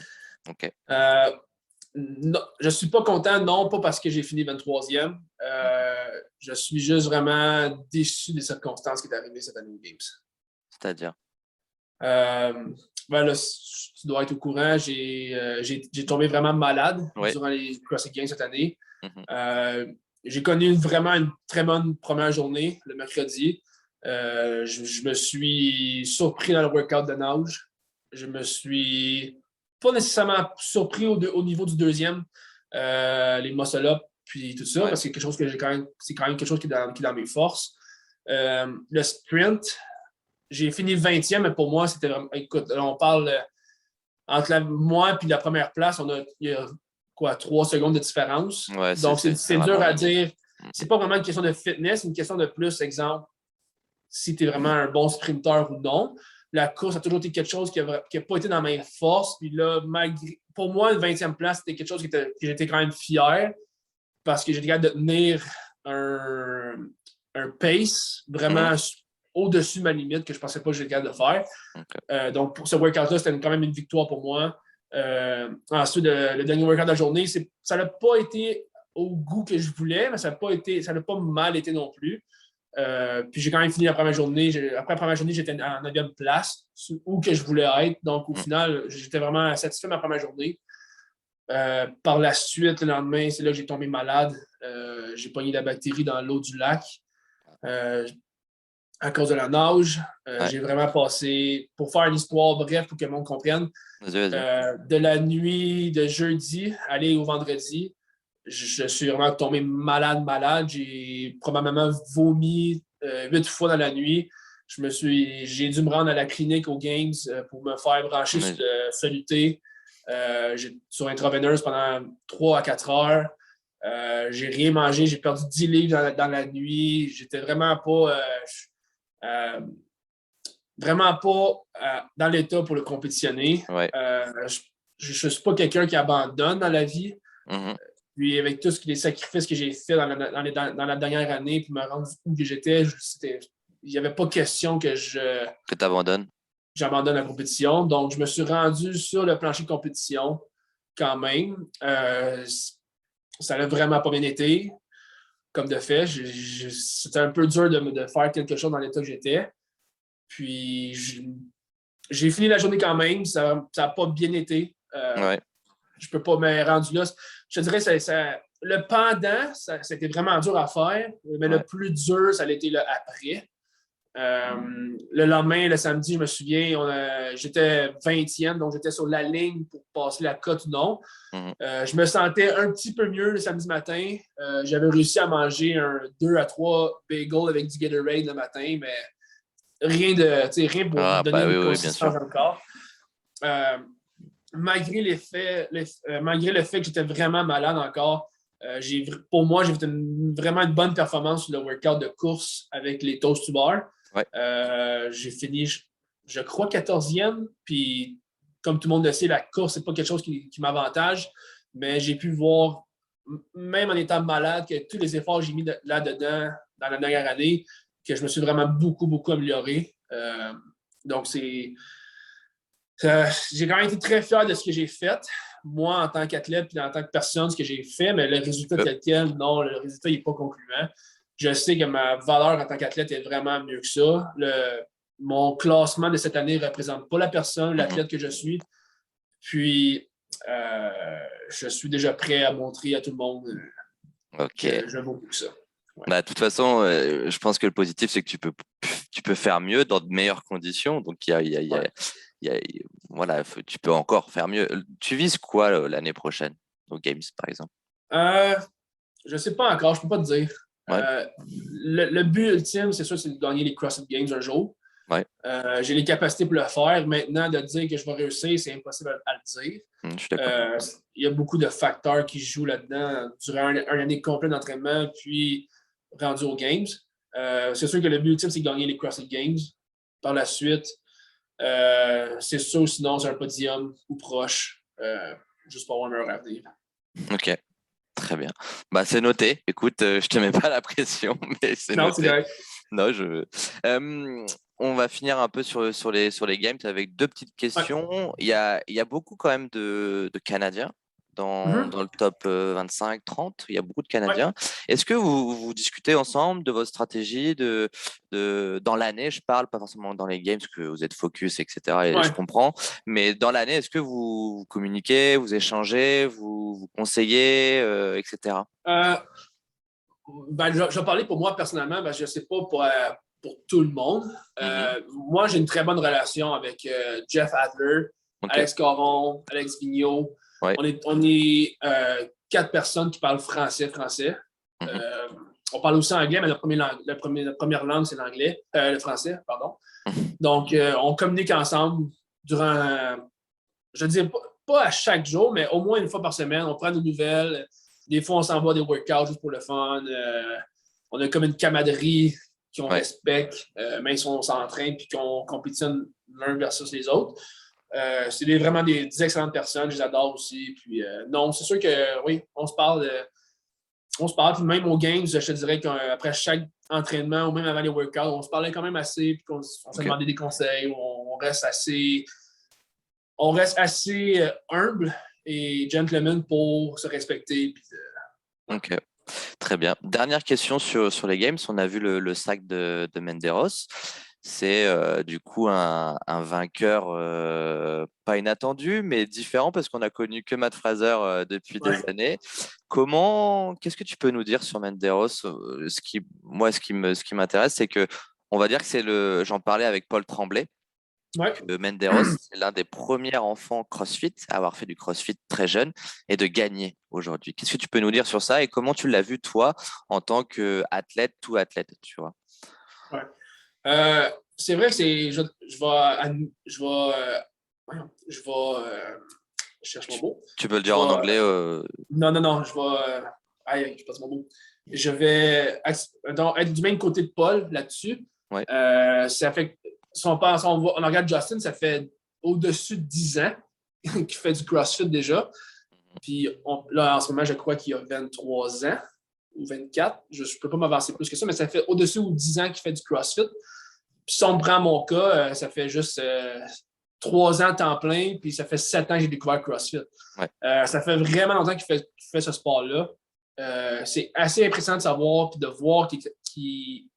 Ok. Non, je ne suis pas content, non, pas parce que j'ai fini 23e. Je suis juste vraiment déçu des circonstances qui sont arrivées cette année aux Games. C'est-à-dire? Là, tu dois être au courant, j'ai tombé vraiment malade durant les CrossFit Games cette année. J'ai connu vraiment une très bonne première journée, le mercredi. Je me suis surpris dans le workout de nage. Je me suis pas nécessairement surpris au niveau du deuxième, les muscle-up puis tout ça, parce que c'est quelque chose que c'est quand même quelque chose qui est dans mes forces. Le sprint, j'ai fini 20e, mais pour moi, c'était vraiment. Écoute, là, on parle entre moi et la première place, il y a 3 secondes de différence. Donc, c'est dur à dire. C'est pas vraiment une question de fitness, c'est une question de plus, exemple, si tu es vraiment un bon sprinter ou non. La course a toujours été quelque chose qui n'a pas été dans mes forces. Puis là, pour moi, une 20e place, c'était quelque chose que j'étais quand même fier parce que j'étais capable de tenir un pace vraiment au-dessus de ma limite que je ne pensais pas que j'étais capable de faire. Donc, pour ce workout-là, c'était quand même une victoire pour moi. Ensuite, le dernier workout de la journée, ça n'a pas été au goût que je voulais, mais ça n'a pas mal été non plus. Puis j'ai quand même fini la première journée. Après la première journée, j'étais en 9e place, où que je voulais être. Donc, au final, j'étais vraiment satisfait de ma première journée. Par la suite, le lendemain, c'est là que j'ai tombé malade. J'ai pogné la bactérie dans l'eau du lac à cause de la nage. J'ai vraiment passé, pour faire une histoire bref pour que le monde comprenne, de la nuit de jeudi aller au vendredi, je suis vraiment tombé malade. J'ai probablement vomi 8 fois dans la nuit. J'ai dû me rendre à la clinique aux Games pour me faire brancher sur le soluté sur intraveineuse pendant 3 à 4 heures. J'ai rien mangé. J'ai perdu 10 livres dans la nuit. J'étais vraiment pas dans l'état pour le compétitionner. Je ne suis pas quelqu'un qui abandonne dans la vie. Puis avec tous les sacrifices que j'ai faits dans la dernière année pour me rendre où j'étais, il n'y avait pas question que tu abandonnes. J'abandonne la compétition. Donc, je me suis rendu sur le plancher de compétition quand même. Ça n'a vraiment pas bien été, comme de fait. C'était un peu dur de faire quelque chose dans l'état que j'étais. Puis, j'ai fini la journée quand même. Ça n'a pas bien été. Je peux pas me rendre là. Je te dirais, le pendant, c'était vraiment dur à faire, mais le plus dur, ça a été le après. Le lendemain, le samedi, je me souviens, j'étais 20e, donc j'étais sur la ligne pour passer la cote ou non. Je me sentais un petit peu mieux le samedi matin. J'avais réussi à manger un 2 à 3 bagels avec du Gatorade le matin, mais rien pour me donner une Oui, bien sûr. consistance dans le corps. Malgré le fait que j'étais vraiment malade encore, pour moi, j'ai fait vraiment une bonne performance sur le workout de course avec les toast to bar. Ouais. J'ai fini, je crois, 14e. Puis, comme tout le monde le sait, la course, c'est pas quelque chose qui m'avantage. Mais j'ai pu voir, même en étant malade, que tous les efforts que j'ai mis là-dedans dans la dernière année, que je me suis vraiment beaucoup, beaucoup amélioré. Donc, j'ai quand même été très fier de ce que j'ai fait, moi, en tant qu'athlète, puis en tant que personne, ce que j'ai fait, mais le résultat tel quel, non, le résultat n'est pas concluant. Je sais que ma valeur en tant qu'athlète est vraiment mieux que ça. Mon classement de cette année ne représente pas la personne, l'athlète que je suis. Puis, je suis déjà prêt à montrer à tout le monde que je vaux plus ça. Ouais. Bah, de toute façon, je pense que le positif, c'est que tu peux faire mieux dans de meilleures conditions. Donc, voilà, tu peux encore faire mieux. Tu vises quoi l'année prochaine aux Games, par exemple? Je ne sais pas encore, je ne peux pas te dire. Ouais. Le but ultime, c'est sûr, c'est de gagner les CrossFit Games un jour. Ouais. J'ai les capacités pour le faire. Maintenant, de dire que je vais réussir, c'est impossible à le dire. Je suis d'accord. Il y a beaucoup de facteurs qui jouent là-dedans durant une année complète d'entraînement, puis rendu aux Games. C'est sûr que le but ultime, c'est de gagner les CrossFit Games. Par la suite, c'est sûr, sinon, c'est un podium ou proche, juste pour avoir un meilleur avenir. OK. Très bien. Bah, c'est noté. Écoute, je te mets pas la pression, mais c'est noté. C'est correct. Non, on va finir un peu sur les games avec deux petites questions. Ouais. Il y a beaucoup quand même de Canadiens dans le top 25-30. Il y a beaucoup de Canadiens. Ouais. Est-ce que vous discutez ensemble de votre stratégie dans l'année? Je parle pas forcément dans les games parce que vous êtes focus, etc. Et je comprends. Mais dans l'année, est-ce que vous communiquez, vous échangez, vous conseillez, etc. Je vais parler pour moi personnellement, je ne sais pas pour tout le monde. Moi, j'ai une très bonne relation avec Jeff Adler, Alex Caron, Alex Vigneault. Ouais. On est 4 personnes qui parlent français. On parle aussi anglais, mais la première langue, c'est l'anglais, le français, pardon. Donc, on communique ensemble durant, je ne dis pas à chaque jour, mais au moins une fois par semaine. On prend des nouvelles. Des fois, on s'envoie des workouts juste pour le fun. On a comme une camaraderie qu'on respecte, même si on s'entraîne et qu'on compétitionne l'un versus les autres. C'est vraiment des excellentes personnes. Je les adore aussi. Puis, non, c'est sûr que oui, on se parle. Puis même aux games, je te dirais qu'après chaque entraînement ou même avant les workouts, on se parlait quand même assez. Puis on se demandait des conseils. On reste assez humble et gentleman pour se respecter. Puis, OK. Très bien. Dernière question sur les games. On a vu le sac de Menderos. C'est du coup un vainqueur pas inattendu, mais différent parce qu'on a connu que Matt Fraser depuis des années. Qu'est-ce que tu peux nous dire sur Menderos? Ce qui m'intéresse, c'est que on va dire que j'en parlais avec Paul Tremblay. Que Menderos, c'est l'un des premiers enfants CrossFit à avoir fait du CrossFit très jeune et de gagner aujourd'hui. Qu'est-ce que tu peux nous dire sur ça et comment tu l'as vu, toi, en tant qu'athlète, tout athlète, tu vois? C'est vrai que je cherche mon mot. Tu peux le dire en anglais? Non, je passe mon mot. Je vais être du même côté de Paul là-dessus. Ouais. Ça fait si on regarde Justin, ça fait au-dessus de 10 ans qu'il fait du CrossFit déjà. Puis là, en ce moment, je crois qu'il a 23 ans ou 24. Je ne peux pas m'avancer plus que ça, mais ça fait au-dessus de 10 ans qu'il fait du CrossFit. Puis si on prend mon cas, ça fait juste 3 ans temps plein, puis ça fait 7 ans que j'ai découvert CrossFit. Ouais. Ça fait vraiment longtemps qu'il fait ce sport-là. C'est assez impressionnant de savoir puis de voir qu'il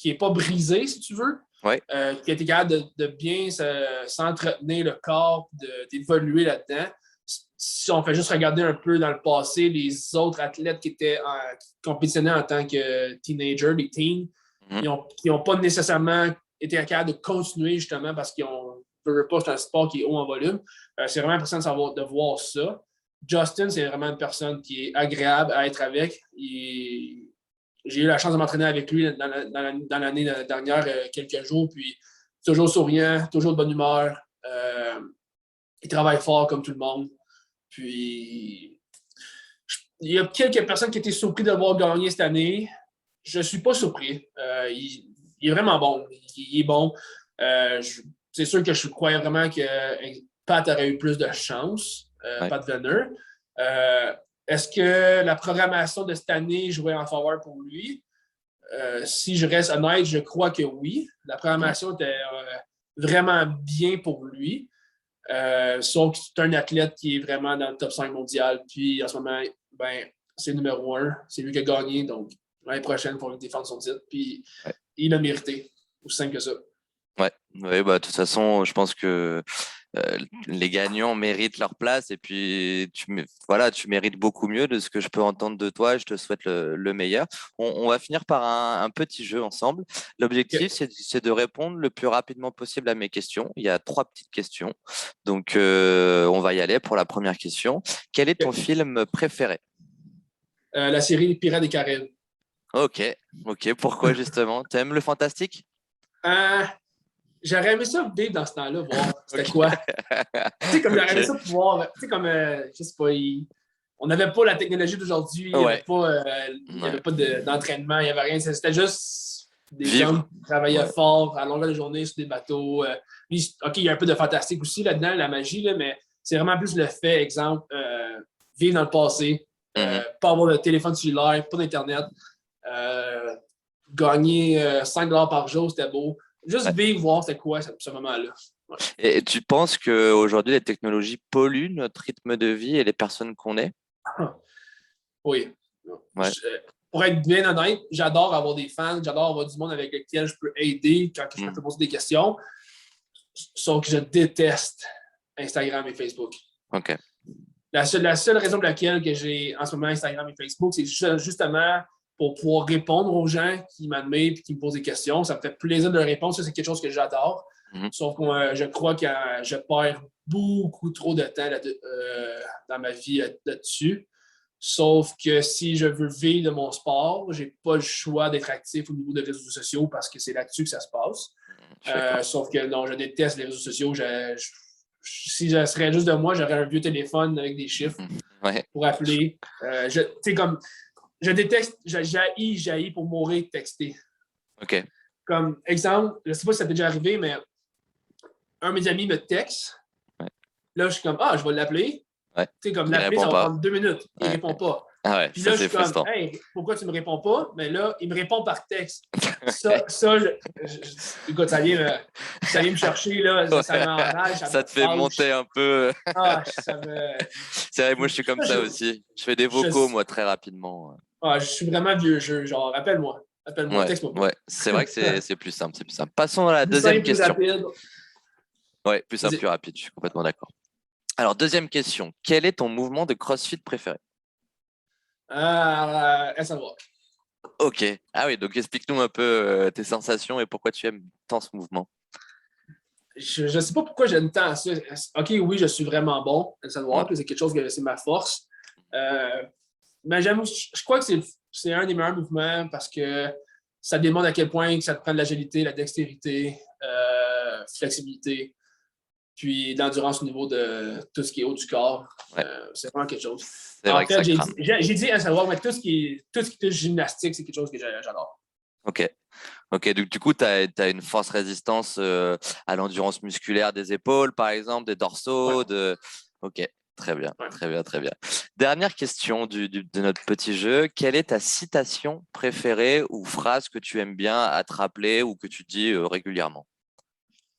n'est pas brisé, si tu veux. Ouais. Qui a été capable de bien s'entretenir le corps, d'évoluer là-dedans. Si on fait juste regarder un peu dans le passé, les autres athlètes qui compétitionnaient en tant que teenagers, les teens, qui n'ont pas nécessairement été capable de continuer justement parce qu'on ne veut pas, c'est un sport qui est haut en volume. C'est vraiment impressionnant de voir ça. Justin, c'est vraiment une personne qui est agréable à être avec. J'ai eu la chance de m'entraîner avec lui dans l'année dernière, quelques jours, puis toujours souriant, toujours de bonne humeur. Il travaille fort comme tout le monde. Puis, il y a quelques personnes qui étaient surpris de l'avoir gagné cette année. Je ne suis pas surpris. Il est vraiment bon. Il est bon. C'est sûr que je croyais vraiment que Pat aurait eu plus de chance, Pat Venner. Est-ce que la programmation de cette année jouait en faveur pour lui? Si je reste honnête, je crois que oui. La programmation était vraiment bien pour lui. Sauf que c'est un athlète qui est vraiment dans le top 5 mondial. Puis en ce moment, ben, c'est numéro 1. C'est lui qui a gagné. Donc l'année prochaine, il faut défendre son titre. Puis il l'a mérité. Aussi simple que ça. Ouais, bah, de toute façon, je pense que les gagnants méritent leur place et puis tu mérites beaucoup mieux de ce que je peux entendre de toi. Je te souhaite le meilleur. On va finir par un petit jeu ensemble. L'objectif, c'est de répondre le plus rapidement possible à mes questions. Il y a 3 petites questions. Donc, on va y aller pour la première question. Quel est ton film préféré? La série Pirates des Caraïbes. Ok. Pourquoi justement? T'aimes le fantastique? J'aurais aimé ça vivre dans ce temps-là, voir c'était quoi. Tu sais, comme j'aurais aimé ça pouvoir, tu sais, comme, je sais pas, on n'avait pas la technologie d'aujourd'hui, il n'y avait pas d'entraînement, il n'y avait rien. C'était juste des hommes qui travaillaient fort à longueur de journée sur des bateaux. OK, il y a un peu de fantastique aussi là-dedans, la magie, là, mais c'est vraiment plus le fait, exemple, vivre dans le passé, pas avoir de téléphone cellulaire, pas d'Internet, gagner 5 $ par jour, c'était beau. Juste vivre, voir c'est quoi ce moment-là. Ouais. Et tu penses qu'aujourd'hui, les technologies polluent notre rythme de vie et les personnes qu'on est? Oui. Pour être bien honnête, j'adore avoir des fans, j'adore avoir du monde avec lequel je peux aider quand je peux te poser des questions. Sauf que je déteste Instagram et Facebook. OK. La seule raison pour laquelle que j'ai en ce moment Instagram et Facebook, c'est justement pour pouvoir répondre aux gens qui m'admirent et qui me posent des questions. Ça me fait plaisir de leur répondre. Ça, c'est quelque chose que j'adore. Sauf que je crois que je perds beaucoup trop de temps dans ma vie là-dessus. Sauf que si je veux vivre de mon sport, je n'ai pas le choix d'être actif au niveau des réseaux sociaux parce que c'est là-dessus que ça se passe. Sauf que non, je déteste les réseaux sociaux. Si je serais juste de moi, j'aurais un vieux téléphone avec des chiffres pour appeler. Tu sais, comme je déteste, j'haïs pour mourir de texter. OK. Comme exemple, je ne sais pas si ça t'est déjà arrivé, mais un de mes amis me texte. Là, je suis comme, je vais l'appeler. Tu sais, comme l'appeler, ça va prendre 2 minutes. Il ne répond pas. Puis là, je suis comme, hey, pourquoi tu ne me réponds pas? Mais là, il me répond par texte. Écoute, ça vient me chercher, là, ça m'enrage. Ça te fait monter un peu. C'est vrai, moi, je suis comme ça aussi. Je fais des vocaux, moi, très rapidement. Je suis vraiment vieux jeu. Genre, appelle-moi, texte-moi pas. Ouais, c'est vrai que c'est plus simple, Passons à la deuxième question. Plus rapide. Ouais, plus simple, plus rapide, je suis complètement d'accord. Alors, deuxième question. Quel est ton mouvement de CrossFit préféré? S&walk. Ok. Ah oui, donc explique-nous un peu tes sensations et pourquoi tu aimes tant ce mouvement. Je ne sais pas pourquoi j'aime tant ça. OK, oui, je suis vraiment bon. S&walk, c'est quelque chose que c'est ma force. Mais je crois que c'est un des meilleurs mouvements parce que ça démontre à quel point ça te prend de l'agilité, la dextérité, flexibilité, puis l'endurance au niveau de tout ce qui est haut du corps. C'est vraiment quelque chose. En fait, j'ai dit à savoir, mais tout ce qui est gymnastique, c'est quelque chose que j'adore. OK. Donc, du coup, tu as une force résistance à l'endurance musculaire des épaules, par exemple, des dorsaux. OK. Très bien. Dernière question de notre petit jeu. Quelle est ta citation préférée ou phrase que tu aimes bien à te rappeler ou que tu dis régulièrement?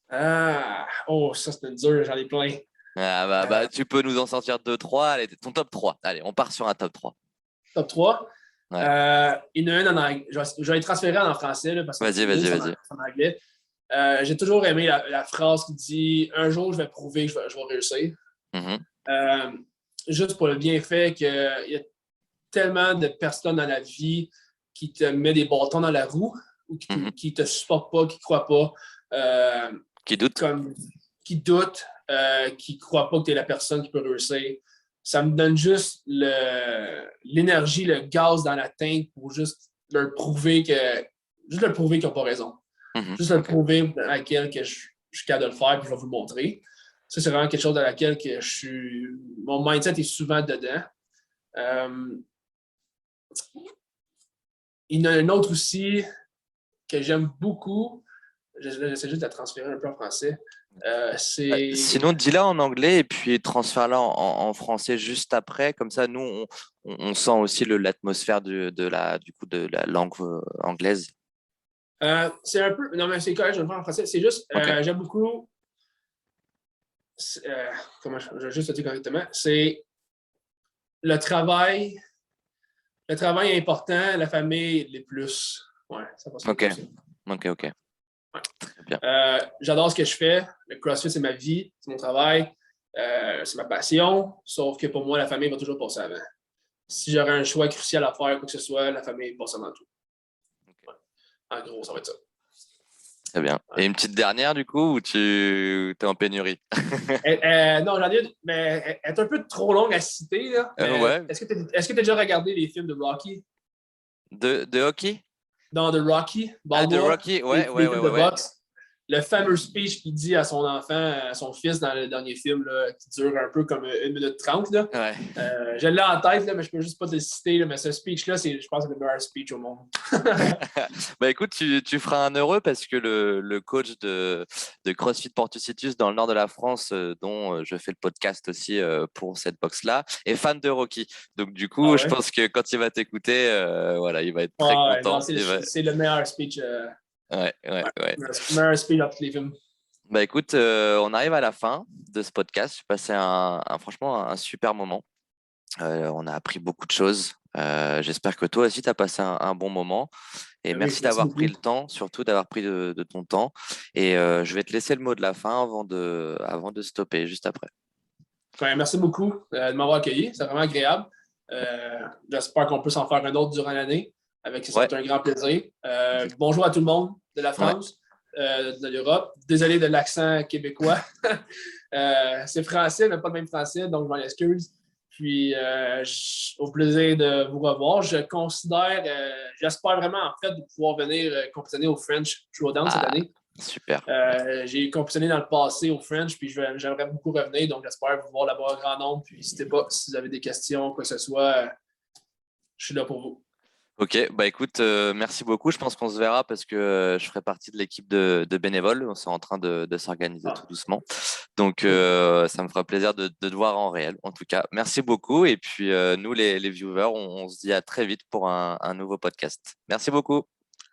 Ça, c'est dur. J'en ai plein. Tu peux nous en sortir 2-3. Allez, ton top 3. Allez, on part sur un top 3. Top 3? Il y en a un en anglais. Je vais les transférer en français là, parce que vas-y. En anglais. J'ai toujours aimé la phrase qui dit « Un jour, je vais prouver que je vais réussir. Juste pour le bienfait qu'il y a tellement de personnes dans la vie qui te mettent des bâtons dans la roue. ou Mhm. qui te supportent pas, qui croient pas, Qui doute? qui doutent, qui croient pas que tu es la personne qui peut réussir. Ça me donne juste l'énergie, le gaz dans la tank pour juste leur prouver qu'ils n'ont pas raison. Mhm. Juste leur Ok. prouver à laquelle que je suis capable de le faire, puis je vais vous le montrer. Ça, c'est vraiment quelque chose dans laquelle que je suis. Mon mindset est souvent dedans. Euh, il y en a un autre aussi que j'aime beaucoup. J'essaie juste de la transférer un peu en français. C'est. Sinon, dis-la en anglais et puis transfère-la en français juste après. Comme ça, nous, on sent aussi l'atmosphère du coup, de la langue anglaise. C'est un peu. Non, mais c'est correct, je vais le faire en français. C'est juste, OK. j'aime beaucoup. Comment je vais juste le dire correctement? C'est le travail. Le travail est important, la famille les plus. Ouais, ça passe OK. comme ça. OK. OK. Ouais. Très bien. J'adore ce que je fais. Le CrossFit, c'est ma vie, c'est mon travail, c'est ma passion. Sauf que pour moi, la famille va toujours passer avant. Si j'aurais un choix crucial à faire, quoi que ce soit, la famille passe avant tout. OK. Ouais. En gros, ça va être ça. Très bien. Ouais. Et une petite dernière, du coup, où tu es en pénurie? Non, j'en ai une, mais elle est un peu trop longue à citer. Là, mais Ouais. est-ce que tu as déjà regardé les films de Rocky? De hockey? Dans The Rocky, Ah, de Balboa, Rocky? les, Ouais, ouais, les ouais, films ouais, de ouais. boxe, le fameux speech qu'il dit à son enfant, à son fils dans le dernier film, là, qui dure un peu comme 1 minute 30. Là. Ouais. Je l'ai en tête, là, mais je peux juste pas te le citer. Là, mais ce speech-là, je pense que c'est le meilleur speech au monde. Bah écoute, tu feras un heureux parce que le coach de CrossFit Portucitus dans le nord de la France, dont je fais le podcast aussi pour cette box-là, est fan de Rocky. Donc du Ah coup, je ouais? pense que quand il va t'écouter, voilà, il va être très Ouais, non, content. c'est le meilleur speech. Ouais, ouais, Ouais, ouais. meilleur speech dans tous les films. Bah écoute, on arrive à la fin de ce podcast. J'ai passé franchement un super moment. On a appris beaucoup de choses. J'espère que toi aussi, tu as passé un bon moment. Et Oui, merci merci d'avoir pris beaucoup. le temps, surtout d'avoir pris de ton temps. Et je vais te laisser le mot de la fin avant de stopper, juste après. Ouais, merci beaucoup de m'avoir accueilli. C'est vraiment agréable. J'espère qu'on peut s'en faire un autre durant l'année. Ça va Ouais, être un grand plaisir. exact. Bonjour à tout le monde de la Ouais, France, de l'Europe. Désolé de l'accent québécois. C'est français, mais pas le même français, donc je m'en excuse. Puis, au plaisir de vous revoir. J'espère vraiment en fait de pouvoir venir compétitionner au French Throwdown cette ah, année. super. J'ai compétitionné dans le passé au French, puis j'aimerais beaucoup revenir, donc j'espère vous voir là-bas en grand nombre. Puis n'hésitez pas, si vous avez des questions, quoi que ce soit, je suis là pour vous. Ok, bah écoute, merci beaucoup. Je pense qu'on se verra parce que je ferai partie de l'équipe de bénévoles. On est en train de s'organiser tout Ah, doucement. Donc, cool. ça me fera plaisir de te voir en réel. En tout cas, merci beaucoup. Et puis, nous, les viewers, on se dit à très vite pour un nouveau podcast. Merci beaucoup.